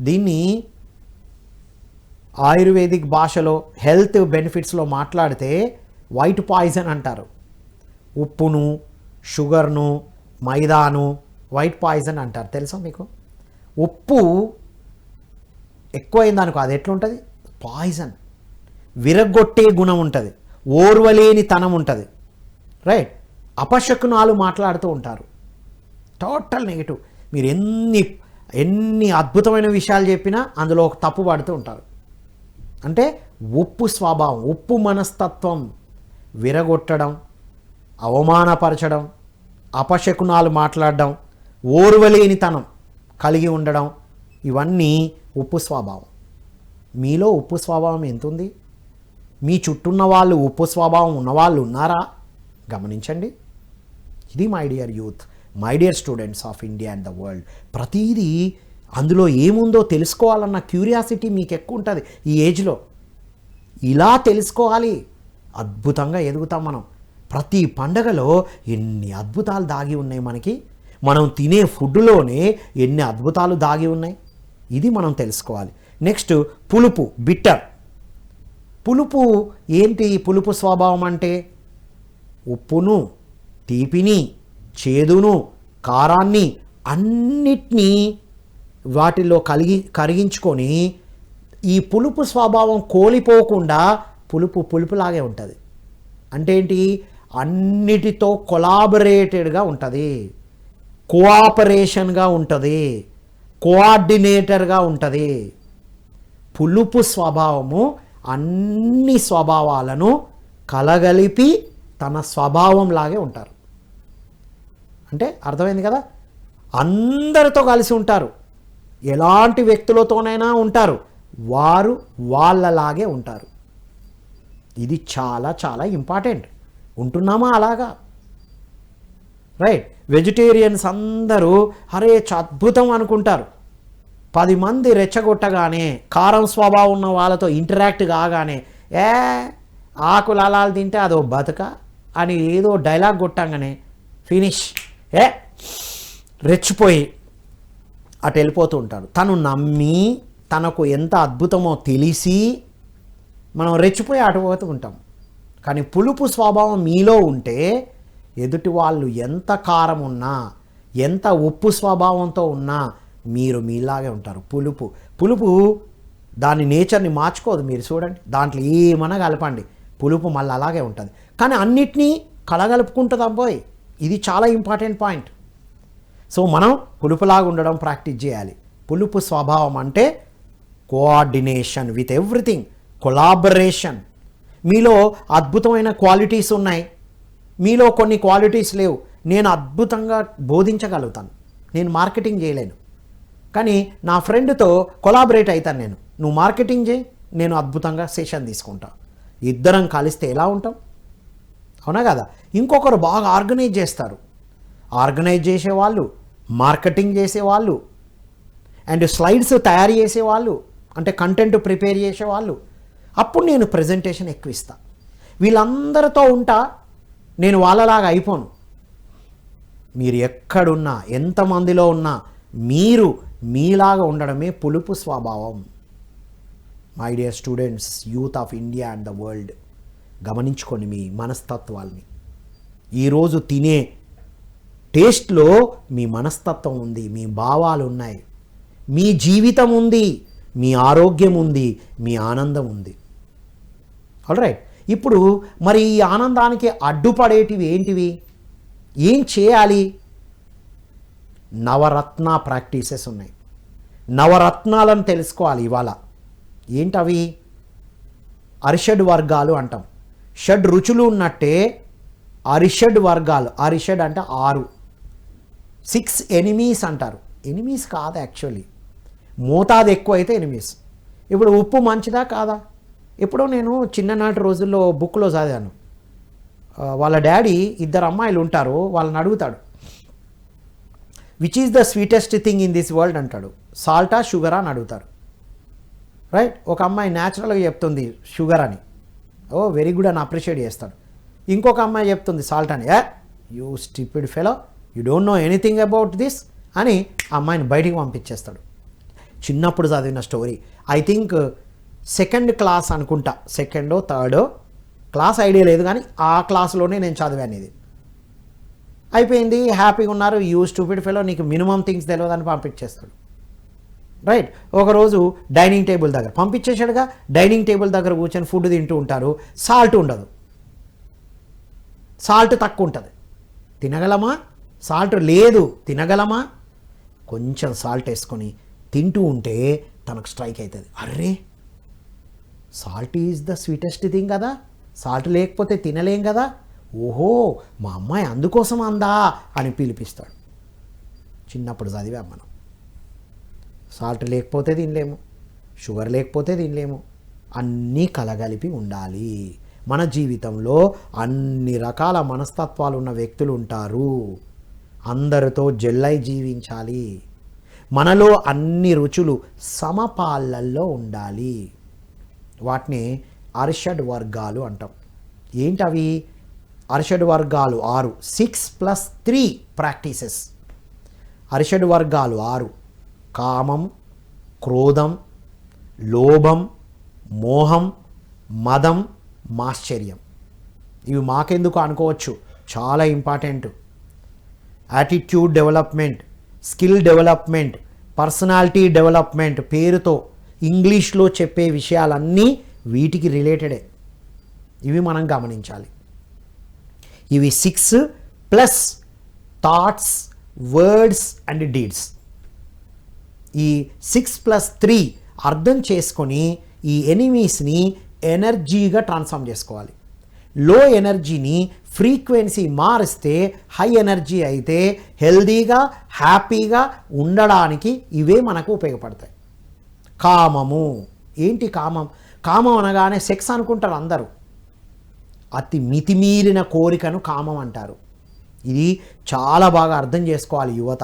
దీన్ని ఆయుర్వేదిక్ భాషలో హెల్త్ బెనిఫిట్స్లో మాట్లాడితే వైట్ పాయిజన్ అంటారు. ఉప్పును, షుగర్ను, మైదాను వైట్ పాయిజన్ అంటారు. తెలుసా మీకు? ఉప్పు ఎక్కువైందనుకో అది ఎట్లుంటుంది? పాయిజన్. విరగొట్టే గుణం ఉంటుంది, ఓర్వలేని తనం ఉంటుంది, రైట్? అపశకునాలు మాట్లాడుతూ ఉంటారు, టోటల్ నెగిటివ్. మీరు ఎన్ని అద్భుతమైన విషయాలు చెప్పినా అందులో ఒక తప్పు పడుతూ ఉంటారు. అంటే ఉప్పు స్వభావం, ఉప్పు మనస్తత్వం. విరగొట్టడం, అవమానపరచడం, అపశకునాలు మాట్లాడడం, ఓర్వలేనితనం కలిగి ఉండడం, ఇవన్నీ ఉప్పు స్వభావం. మీలో ఉప్పు స్వభావం ఎంతుంది? మీ చుట్టూన్న వాళ్ళు ఉప్పు స్వభావం ఉన్నవాళ్ళు ఉన్నారా? గమనించండి. ఇది my dear youth, my dear students of India and the world. ప్రతిదీ అందులో ఏముందో తెలుసుకోవాలన్న క్యూరియాసిటీ మీకు ఎక్కువ ఉంటుంది ఈ ఏజ్లో. ఇలా తెలుసుకోవాలి, అద్భుతంగా ఎదుగుతాం మనం. ప్రతి పండగలో ఎన్ని అద్భుతాలు దాగి ఉన్నాయి మనకి. మనం తినే ఫుడ్లోనే ఎన్ని అద్భుతాలు దాగి ఉన్నాయి, ఇది మనం తెలుసుకోవాలి. నెక్స్ట్ పులుపు, బిట్టర్. పులుపు ఏంటి? పులుపు స్వభావం అంటే ఉప్పును, తీపిని, చేదును, కారాన్ని అన్నిటినీ వాటిల్లో కరిగించుకొని ఈ పులుపు స్వభావం కోల్పోకుండా పులుపులాగే ఉంటుంది. అంటే ఏంటి? అన్నిటితో కొలాబరేటెడ్గా ఉంటుంది, కోఆపరేషన్గా ఉంటుంది, కోఆర్డినేటర్గా ఉంటుంది. పులుపు స్వభావము అన్ని స్వభావాలను కలగలిపి తన స్వభావంలాగే ఉంటారు. అంటే అర్థమైంది కదా? అందరితో కలిసి ఉంటారు, ఎలాంటి వ్యక్తులతోనైనా ఉంటారు, వారు వాళ్ళలాగే ఉంటారు. ఇది చాలా చాలా ఇంపార్టెంట్. ఉంటున్నామా అలాగా? రైట్. వెజిటేరియన్స్ అందరూ అరే అద్భుతం అనుకుంటారు. 10 మంది రెచ్చగొట్టగానే, కారం స్వభావం ఉన్న వాళ్ళతో ఇంటరాక్ట్ కాగానే, ఆకులు అలాలు తింటే అదో బతుక అని ఏదో డైలాగ్ కొట్టంగానే ఫినిష్, రెచ్చిపోయి అటు వెళ్ళిపోతూ ఉంటాడు. తను నమ్మి తనకు ఎంత అద్భుతమో తెలిసి మనం రెచ్చిపోయి అటు పోతూ ఉంటాం. కానీ పులుపు స్వభావం మీలో ఉంటే ఎదుటి వాళ్ళు ఎంత కారం ఉన్నా, ఎంత ఉప్పు స్వభావంతో ఉన్నా మీరు మీలాగే ఉంటారు. పులుపు దాని నేచర్ని మార్చుకోదు. మీరు చూడండి, దాంట్లో ఏమన్నా కలపండి, పులుపు మళ్ళీ అలాగే ఉంటుంది. కానీ అన్నిటినీ కలగలుపుకుంటుంది అబ్బాయి. ఇది చాలా ఇంపార్టెంట్ పాయింట్. సో మనం పులుపులాగా ఉండడం ప్రాక్టీస్ చేయాలి. పులుపు స్వభావం అంటే కోఆర్డినేషన్ విత్ ఎవ్రీథింగ్, కొలాబరేషన్. మీలో అద్భుతమైన క్వాలిటీస్ ఉన్నాయి, మీలో కొన్ని క్వాలిటీస్ లేవు. నేను అద్భుతంగా బోధించగలుగుతాను, నేను మార్కెటింగ్ చేయలేను. కానీ నా ఫ్రెండ్తో కొలాబరేట్ అవుతాను నేను, నువ్వు మార్కెటింగ్ చేయి, నేను అద్భుతంగా సెషన్ తీసుకుంటా. ఇద్దరం కలిస్తే ఎలా ఉంటాం? అవునా కదా? ఇంకొకరు బాగా ఆర్గనైజ్ చేస్తారు, ఆర్గనైజ్ చేసేవాళ్ళు, మార్కెటింగ్ చేసేవాళ్ళు, అండ్ స్లైడ్స్ తయారు చేసేవాళ్ళు, అంటే కంటెంట్ ప్రిపేర్ చేసేవాళ్ళు. అప్పుడు నేను ప్రజెంటేషన్ ఎక్కువ ఇస్తా. వీళ్ళందరితో ఉంటా, నేను వాళ్ళలాగా అయిపోను. మీరు ఎక్కడున్నా, ఎంతమందిలో ఉన్నా, మీరు మీలాగా ఉండడమే పులుపు స్వభావం. My dear students, youth of India and the world, గమనించుకోండి మీ మనస్తత్వాల్ని. ఈరోజు తినే టేస్ట్లో మీ మనస్తత్వం ఉంది, మీ భావాలు ఉన్నాయి, మీ జీవితం ఉంది, మీ ఆరోగ్యం ఉంది, మీ ఆనందం ఉంది. ఆల్రైట్, ఇప్పుడు మరి ఈ ఆనందానికి అడ్డుపడేటివి ఏంటివి? ఏం చేయాలి? నవరత్న ప్రాక్టీసెస్ ఉన్నాయి. నవరత్నాలను తెలుసుకోవాలి ఇవాళ. ఏంటవి? అరిషడ్ వర్గాలు అంటాం. షడ్ రుచులు ఉన్నట్టే అరిషడ్ వర్గాలు. అరిషడ్ అంటే 6, 6 ఎనిమీస్ అంటారు. ఎనిమీస్ కాదు యాక్చువల్లీ, మోతాదు ఎక్కువ అయితే ఎనిమీస్. ఇప్పుడు ఉప్పు మంచిదా కాదా? ఎప్పుడో నేను చిన్ననాటి రోజుల్లో బుక్లో చదివాను. వాళ్ళ డాడీ, 2 అమ్మాయిలు ఉంటారు, వాళ్ళని అడుగుతాడు, which is the sweetest thing in this world అంటాడు. సాల్టా షుగరా అని అడుగుతారు. రైట్, ఒక అమ్మాయి న్యాచురల్గా చెప్తుంది షుగర్ అని, ఓ వెరీ గుడ్ అని అప్రిషియేట్ చేస్తాడు. ఇంకొక అమ్మాయి చెప్తుంది సాల్ట్ అని, you stupid fellow, you don't know anything about this అని ఆ అమ్మాయిని బయటికి పంపించేస్తాడు. చిన్నప్పుడు చదివిన story. I think 2nd class అనుకుంటా, 2nd or 3rd class, idea లేదు, కానీ ఆ క్లాస్లోనే నేను చదివాను ఇది. అయిపోయింది, హ్యాపీగా ఉన్నారు. యూ స్టూపిడ్ ఫెలో, నీకు మినిమం థింగ్స్ తెలియదని పంపించేస్తాడు. రైట్, ఒకరోజు డైనింగ్ టేబుల్ దగ్గర పంపించేశాడుగా, డైనింగ్ టేబుల్ దగ్గర కూర్చొని ఫుడ్ తింటూ ఉంటారు. సాల్ట్ ఉండదు, సాల్ట్ తక్కువ ఉంటుంది. తినగలమా? సాల్ట్ లేదు, తినగలమా? కొంచెం సాల్ట్ వేసుకొని తింటూ ఉంటే తనకు స్ట్రైక్ అవుతుంది, array salt is the sweetest thing కదా, సాల్ట్ లేకపోతే తినలేం కదా, ఓహో మా అమ్మాయి అందుకోసం అందా అని పిలిపిస్తాడు. చిన్నప్పుడు చదివాం మనం. సాల్ట్ లేకపోతే తినలేము, షుగర్ లేకపోతే తినలేము, అన్నీ కలగలిపి ఉండాలి. మన జీవితంలో అన్ని రకాల మనస్తత్వాలు ఉన్న వ్యక్తులు ఉంటారు. అందరితో జెల్లై జీవించాలి. మనలో అన్ని రుచులు సమపాళ్ళల్లో ఉండాలి. వాటిని అరిషడ్ వర్గాలు అంటాం. ఏంటవి? అరిషడ్ వర్గాలు 6, 6+3 ప్రాక్టీసెస్. అరిషడ్ వర్గాలు 6: కామం, క్రోధం, లోభం, మోహం, మదం, మాశ్చర్యం. ఇవి మాకెందుకు అనుకోవచ్చు, చాలా important. Attitude development, skill development, personality development పేరుతో ఇంగ్లీష్లో చెప్పే విషయాలన్నీ వీటికి రిలేటెడే. ఇవి మనం గమనించాలి. ఇవి 6+ థాట్స్, వర్డ్స్ అండ్ డీడ్స్. ఈ 6+3 అర్థం చేసుకొని ఈ ఎనిమీస్ని ఎనర్జీగా ట్రాన్స్ఫార్మ్ చేసుకోవాలి. లో ఎనర్జీని ఫ్రీక్వెన్సీ మారిస్తే హై ఎనర్జీ అయితే హెల్దీగా, హ్యాపీగా ఉండడానికి ఇవే మనకు ఉపయోగపడతాయి. కామము. ఏంటి కామం? కామం అనగానే సెక్స్ అనుకుంటారు అందరూ. అతి మితిమీరిన కోరికను కామం అంటారు. ఇది చాలా బాగా అర్థం చేసుకోవాలి యువత.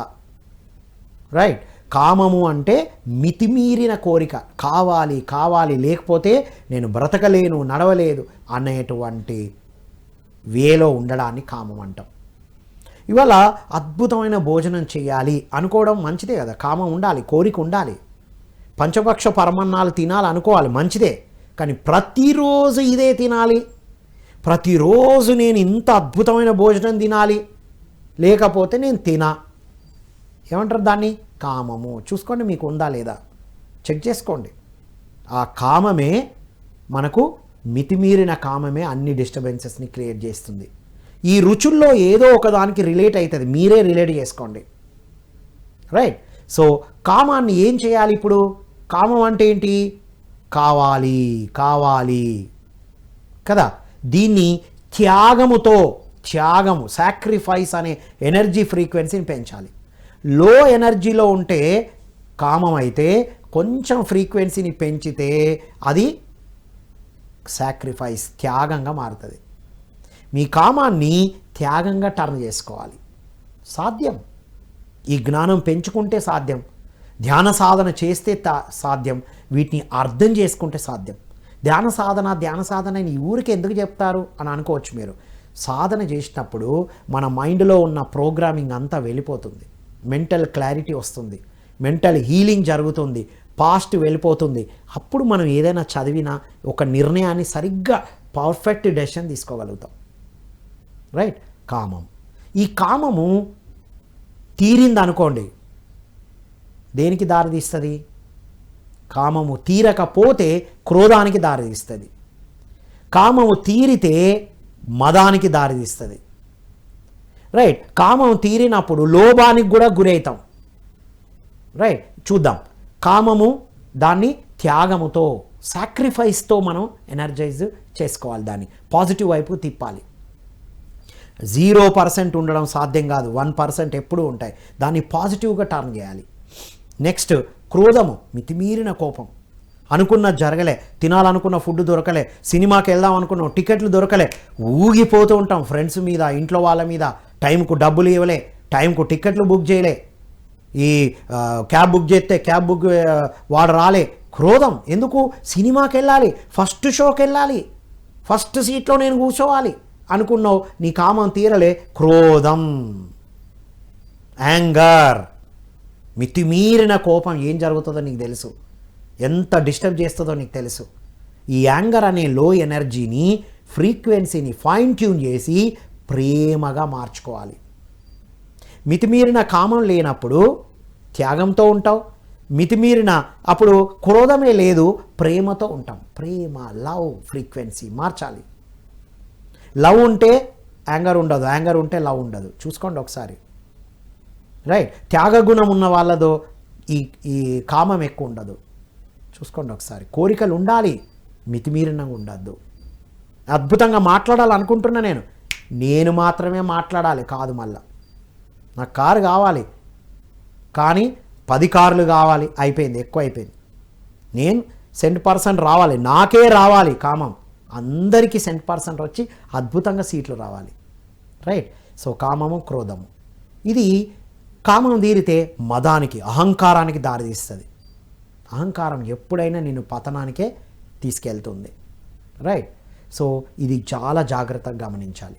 రైట్, కామము అంటే మితిమీరిన కోరిక, కావాలి కావాలి లేకపోతే నేను బ్రతకలేను, నడవలేదు అనేటువంటి వేలో ఉండడాన్ని కామం అంటాం. ఇవాళ అద్భుతమైన భోజనం చేయాలి అనుకోవడం మంచిదే కదా, కామం ఉండాలి, కోరిక ఉండాలి. పంచపక్ష పరమన్నాలు తినాలి అనుకోవాలి, మంచిదే. కానీ ప్రతిరోజు ఇదే తినాలి, ప్రతిరోజు నేను ఇంత అద్భుతమైన భోజనం తినాలి, లేకపోతే నేను ఏమంటారు దాన్ని? కామము. చూసుకోండి మీకు ఉందా లేదా, చెక్ చేసుకోండి. ఆ కామమే మనకు, మితిమీరిన కామమే అన్ని డిస్టర్బెన్సెస్ని క్రియేట్ చేస్తుంది. ఈ రుచుల్లో ఏదో ఒకదానికి రిలేట్ అవుతుంది, మీరే రిలేట్ చేసుకోండి. రైట్, సో కామాన్ని ఏం చేయాలి ఇప్పుడు? కామం అంటే ఏంటి? కావాలి కావాలి కదా. దీన్ని త్యాగము, సాక్రిఫైస్ అనే ఎనర్జీ ఫ్రీక్వెన్సీని పెంచాలి. లో ఎనర్జీలో ఉంటే కామం అయితే కొంచెం ఫ్రీక్వెన్సీని పెంచితే అది సాక్రిఫైస్, త్యాగంగా మారుతుంది. మీ కామాన్ని త్యాగంగా టర్న్ చేసుకోవాలి. సాధ్యం. ఈ జ్ఞానం పెంచుకుంటే సాధ్యం, ధ్యాన సాధన చేస్తే సాధ్యం, వీటిని అర్థం చేసుకుంటే సాధ్యం. ధ్యాన సాధన ఈ ఊరికి ఎందుకు చెప్తారు అని అనుకోవచ్చు మీరు. సాధన చేసినప్పుడు మన మైండ్లో ఉన్న ప్రోగ్రామింగ్ అంతా వెళ్ళిపోతుంది, మెంటల్ క్లారిటీ వస్తుంది, మెంటల్ హీలింగ్ జరుగుతుంది, పాస్ట్ వెళ్ళిపోతుంది. అప్పుడు మనం ఏదైనా చదివినా ఒక నిర్ణయాన్ని సరిగ్గా పర్ఫెక్ట్ డెసిషన్ తీసుకోగలుగుతాం. రైట్. కామం, ఈ కామము తీరింది అనుకోండి, దేనికి దారితీస్తుంది? కామము తీరకపోతే క్రోధానికి దారితీస్తుంది, కామము తీరితే మదానికి దారితీస్తుంది. రైట్. కామం తీరినప్పుడు లోభానికి కూడా గురవుతాం. రైట్. చూద్దాం. కామము దాన్ని త్యాగముతో, సాక్రిఫైస్తో మనం ఎనర్జైజ్ చేసుకోవాలి, దాన్ని పాజిటివ్ వైపు తిప్పాలి. 0% ఉండడం సాధ్యం కాదు, 1% ఎప్పుడూ ఉంటాయి. దాన్ని పాజిటివ్గా టర్న్ చేయాలి. నెక్స్ట్ క్రోధము, మితిమీరిన కోపం. అనుకున్న జరగలే, తినాలనుకున్న ఫుడ్ దొరకలే, సినిమాకి వెళ్దాం అనుకున్నాం టికెట్లు దొరకలే, ఊగిపోతూ ఉంటాం ఫ్రెండ్స్ మీద, ఇంట్లో వాళ్ళ మీద. టైంకు డబ్బులు ఇవ్వలే, టైంకు టికెట్లు బుక్ చేయలే, ఈ క్యాబ్ బుక్ చేస్తే క్యాబ్ బుక్ వాడు రాలే. క్రోధం. ఎందుకు? సినిమాకి వెళ్ళాలి, ఫస్ట్ షోకి వెళ్ళాలి, ఫస్ట్ సీట్లో నేను కూర్చోవాలి అనుకున్నావు, నీ కామం తీరలే. క్రోధం, యాంగర్, మితిమీరిన కోపం ఏం జరుగుతుందో నీకు తెలుసు, ఎంత డిస్టర్బ్ చేస్తుందో నీకు తెలుసు. ఈ యాంగర్ అనే లో ఎనర్జీని, ఫ్రీక్వెన్సీని ఫైన్ ట్యూన్ చేసి ప్రేమగా మార్చుకోవాలి. మితిమీరిన కామం లేనప్పుడు త్యాగంతో ఉంటావు, మితిమీరిన అప్పుడు క్రోధమే లేదు, ప్రేమతో ఉంటాం. ప్రేమ, లవ్ ఫ్రీక్వెన్సీ మార్చాలి. లవ్ ఉంటే యాంగర్ ఉండదు, యాంగర్ ఉంటే లవ్ ఉండదు. చూసుకోండి ఒకసారి. రైట్. త్యాగగుణం ఉన్న వాళ్ళదో ఈ కామం ఎక్కువ ఉండదు. చూసుకోండి ఒకసారి. కోరికలు ఉండాలి, మితిమీరినంగా ఉండద్దు. అద్భుతంగా మాట్లాడాలనుకుంటున్నా నేను మాత్రమే మాట్లాడాలి కాదు, మళ్ళా నాకు కారు కావాలి కానీ 10 కార్లు కావాలి, అయిపోయింది, ఎక్కువ అయిపోయింది. నేను 100% రావాలి, నాకే రావాలి కామం, అందరికీ 100% వచ్చి అద్భుతంగా సీట్లు రావాలి. రైట్. సో కామము, క్రోధము, ఇది కామం తీరితే మదానికి, అహంకారానికి దారితీస్తుంది. అహంకారం ఎప్పుడైనా నిన్ను పతనానికే తీసుకెళ్తుంది. రైట్. సో ఇది చాలా జాగ్రత్తగా గమనించాలి.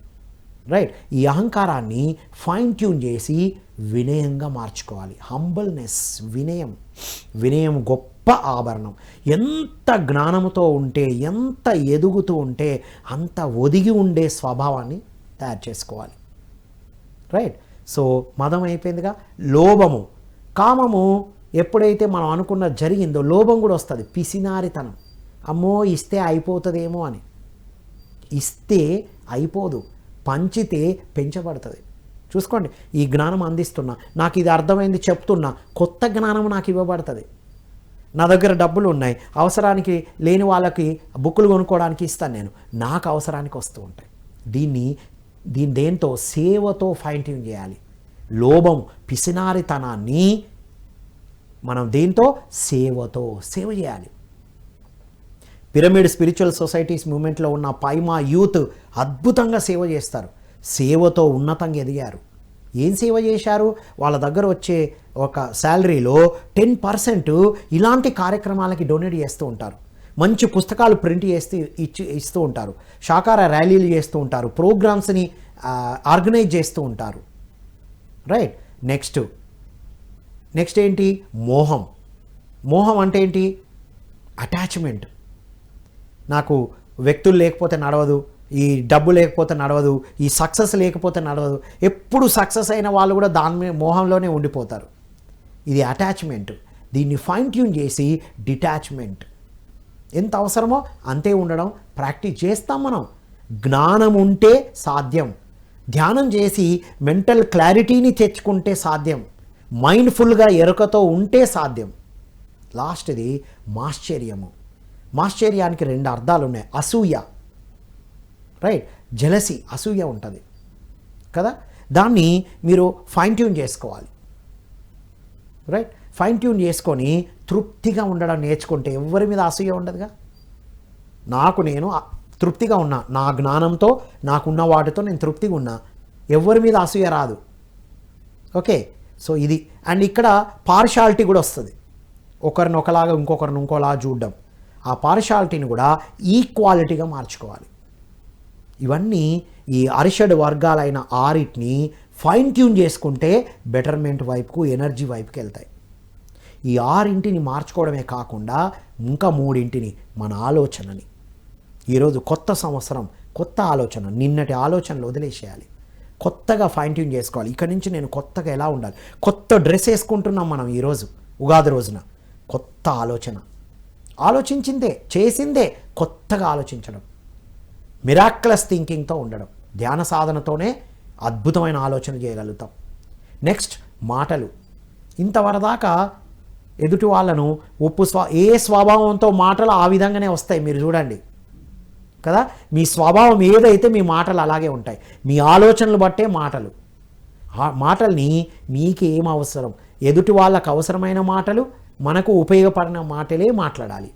రైట్. ఈ అహంకారాన్ని ఫైన్ ట్యూన్ చేసి వినయంగా మార్చుకోవాలి. హంబల్నెస్, వినయం గొప్ప ఆభరణం. ఎంత జ్ఞానముతో ఉంటే, ఎంత ఎదుగుతూ ఉంటే అంత ఒదిగి ఉండే స్వభావాన్ని తయారు చేసుకోవాలి. రైట్. సో మదం అయిపోయిందిగా. లోభము, కామము ఎప్పుడైతే మనం అనుకున్న జరిగిందో లోభం కూడా వస్తుంది. పిసినారితనం, అమ్మో ఇస్తే అయిపోతుందేమో అని. ఇస్తే అయిపోదు, పంచితే పెంచబడుతుంది. చూసుకోండి. ఈ జ్ఞానం అందిస్తున్నా, నాకు ఇది అర్థమైంది చెప్తున్నా, కొత్త జ్ఞానం నాకు ఇవ్వబడుతుంది. నా దగ్గర డబ్బులు ఉన్నాయి, అవసరానికి లేని వాళ్ళకి బుక్కులు కొనుక్కోవడానికి ఇస్తాను నేను, నాకు అవసరానికి వస్తూ ఉంటాయి. దీన్ని దేంతో? సేవతో ఫైన్ ట్యూన్ చేయాలి. లోభం, పిసినారితనాన్ని మనం దేంతో? సేవతో సేవ చేయాలి. పిరమిడ్ స్పిరిచువల్ సొసైటీస్ మూమెంట్లో ఉన్న పైమా యూత్ అద్భుతంగా సేవ చేస్తారు. సేవతో ఉన్నతంగా ఎదిగారు. ఏం సేవ చేశారు? వాళ్ళ దగ్గర వచ్చే ఒక శాలరీలో 10% ఇలాంటి కార్యక్రమాలకి డొనేట్ చేస్తూ ఉంటారు. మంచి పుస్తకాలు ప్రింట్ చేసి ఇస్తూ ఉంటారు. శాకార ర్యాలీలు చేస్తూ ఉంటారు. ప్రోగ్రామ్స్ని ఆర్గనైజ్ చేస్తూ ఉంటారు. రైట్. నెక్స్ట్ ఏంటి? మోహం అంటే ఏంటి? అటాచ్మెంట్. నాకు వ్యక్తులు లేకపోతే నడవదు, ఈ డబ్బు లేకపోతే నడవదు, ఈ సక్సెస్ లేకపోతే నడవదు. ఎప్పుడు సక్సెస్ అయిన వాళ్ళు కూడా దాని మీద మోహంలోనే ఉండిపోతారు. ఇది అటాచ్మెంట్. దీన్ని ఫైన్ ట్యూన్ చేసి డిటాచ్మెంట్. ఎంత అవసరమో అంతే ఉండడం ప్రాక్టీస్ చేస్తాం మనం. జ్ఞానం ఉంటే సాధ్యం. ధ్యానం చేసి మెంటల్ క్లారిటీని తెచ్చుకుంటే సాధ్యం. మైండ్ఫుల్గా ఎరుకతో ఉంటే సాధ్యం. లాస్ట్ది మాశ్చర్యము. మాశ్చర్యానికి 2 అర్థాలు ఉన్నాయి. అసూయ, రైట్, జెలసీ, అసూయ ఉంటుంది కదా. దాన్ని మీరు ఫైన్ ట్యూన్ చేసుకోవాలి. రైట్. ఫైన్ ట్యూన్ చేసుకొని తృప్తిగా ఉండడం నేర్చుకుంటే ఎవరి మీద అసూయ ఉండదుగా. నేను తృప్తిగా ఉన్నా, నా జ్ఞానంతో నాకున్న వాటితో నేను తృప్తిగా ఉన్నా, ఎవరి మీద అసూయ రాదు. ఓకే, సో ఇది. అండ్ ఇక్కడ పార్షాలిటీ కూడా వస్తుంది, ఒకరిని ఒకలాగా ఇంకొకరిని ఇంకోలాగా చూడడం. ఆ పార్షాలిటీని కూడా ఈక్వాలిటీగా మార్చుకోవాలి. ఇవన్నీ ఈ అరిషడ్ వర్గాలైన ఆరిటిని ఫైన్ ట్యూన్ చేసుకుంటే బెటర్మెంట్ వైపుకు, ఎనర్జీ వైపుకి వెళ్తాయి. ఈ 6 మార్చుకోవడమే కాకుండా ఇంకా 3 మన ఆలోచనని. ఈరోజు కొత్త సంవత్సరం, కొత్త ఆలోచన, నిన్నటి ఆలోచనలు వదిలేసేయాలి, కొత్తగా ఫైన్ ట్యూన్ చేసుకోవాలి. ఇక్కడి నుంచి నేను కొత్తగా ఎలా ఉండాలి. కొత్త డ్రెస్ వేసుకుంటున్నాం మనం ఈరోజు ఉగాది రోజున. కొత్త ఆలోచన, ఆలోచించిందే చేసిందే కొత్తగా ఆలోచించడం, మిరాక్యులస్ థింకింగ్తో ఉండడం. ధ్యాన సాధనతోనే అద్భుతమైన ఆలోచన చేయగలుగుతాం. నెక్స్ట్ మాటలు. ఇంతవరదాకా ఎదుటి వాళ్ళను ఏ స్వభావంతో మాటలు ఆ విధంగానే వస్తాయి. మీరు చూడండి కదా, మీ స్వభావం ఏదైతే మీ మాటలు అలాగే ఉంటాయి. మీ ఆలోచనలు బట్టే మాటలు. ఆ మాటల్ని మీకేం అవసరం, ఎదుటి వాళ్ళకు అవసరమైన మాటలు, మనకు ఉపయోగపడిన మాటలే మాట్లాడాలి.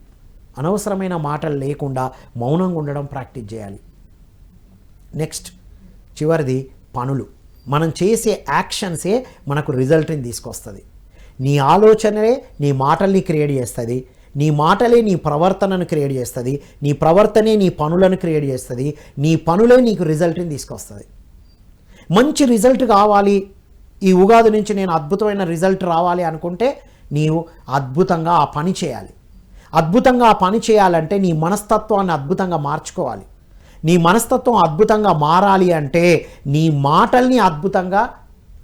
అనవసరమైన మాటలు లేకుండా మౌనంగా ఉండడం ప్రాక్టీస్ చేయాలి. నెక్స్ట్ చివరిది పనులు. మనం చేసే యాక్షన్సే మనకు రిజల్ట్ని తీసుకొస్తుంది. నీ ఆలోచనలే నీ మాటల్ని క్రియేట్ చేస్తుంది, నీ మాటలే నీ ప్రవర్తనను క్రియేట్ చేస్తుంది, నీ ప్రవర్తనే నీ పనులను క్రియేట్ చేస్తుంది, నీ పనులే నీకు రిజల్ట్ని తీసుకొస్తుంది. మంచి రిజల్ట్ కావాలి, ఈ ఉగాది నుంచి నేను అద్భుతమైన రిజల్ట్ రావాలి అనుకుంటే నీవు అద్భుతంగా ఆ పని చేయాలి. అద్భుతంగా ఆ పని చేయాలంటే నీ మనస్తత్వాన్ని అద్భుతంగా మార్చుకోవాలి. నీ మనస్తత్వం అద్భుతంగా మారాలి అంటే నీ మాటల్ని అద్భుతంగా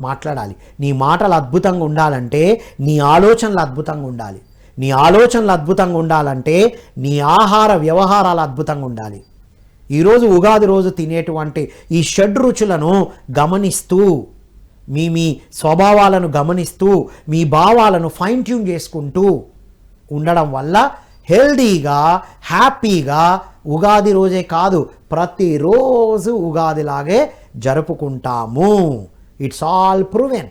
మాట్లాడాలి. నీ మాటలు అద్భుతంగా ఉండాలంటే నీ ఆలోచనలు అద్భుతంగా ఉండాలి. నీ ఆలోచనలు అద్భుతంగా ఉండాలంటే నీ ఆహార వ్యవహారాలు అద్భుతంగా ఉండాలి. ఈరోజు ఉగాది రోజు తినేటువంటి ఈ షడ్రుచులను గమనిస్తూ, మీ స్వభావాలను గమనిస్తూ, మీ భావాలను ఫైన్ ట్యూన్ చేసుకుంటూ ఉండడం వల్ల హెల్దీగా, హ్యాపీగా ఉగాది రోజే కాదు ప్రతిరోజు ఉగాదిలాగే జరుపుకుంటాము. It's all proven.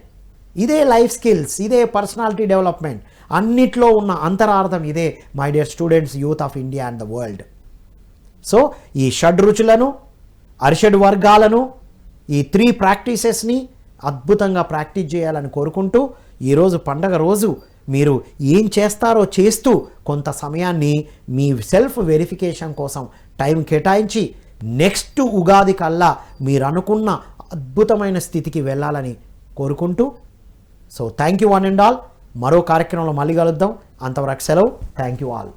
ఇదే లైఫ్ స్కిల్స్, ఇదే పర్సనాలిటీ డెవలప్మెంట్, అన్నిట్లో ఉన్న అంతరార్థం ఇదే. My dear students, youth of India and the world. So ఈ షడ్రుచులను, అరిషడ్ వర్గాలను, ఈ 3 ప్రాక్టీసెస్ని అద్భుతంగా ప్రాక్టీస్ చేయాలని కోరుకుంటూ, ఈరోజు పండగ రోజు మీరు ఏం చేస్తారో చేస్తూ కొంత సమయాన్ని మీ సెల్ఫ్ వెరిఫికేషన్ కోసం టైం కేటాయించి నెక్స్ట్ ఉగాది కల్లా మీరు అనుకున్న అద్భుతమైన స్థితికి వెళ్ళాలని కోరుకుంటూ, so thank you one and all. మరో కార్యక్రమంలో మళ్ళీ కలుద్దాం. అంతవరకు సెలవు. Thank you all.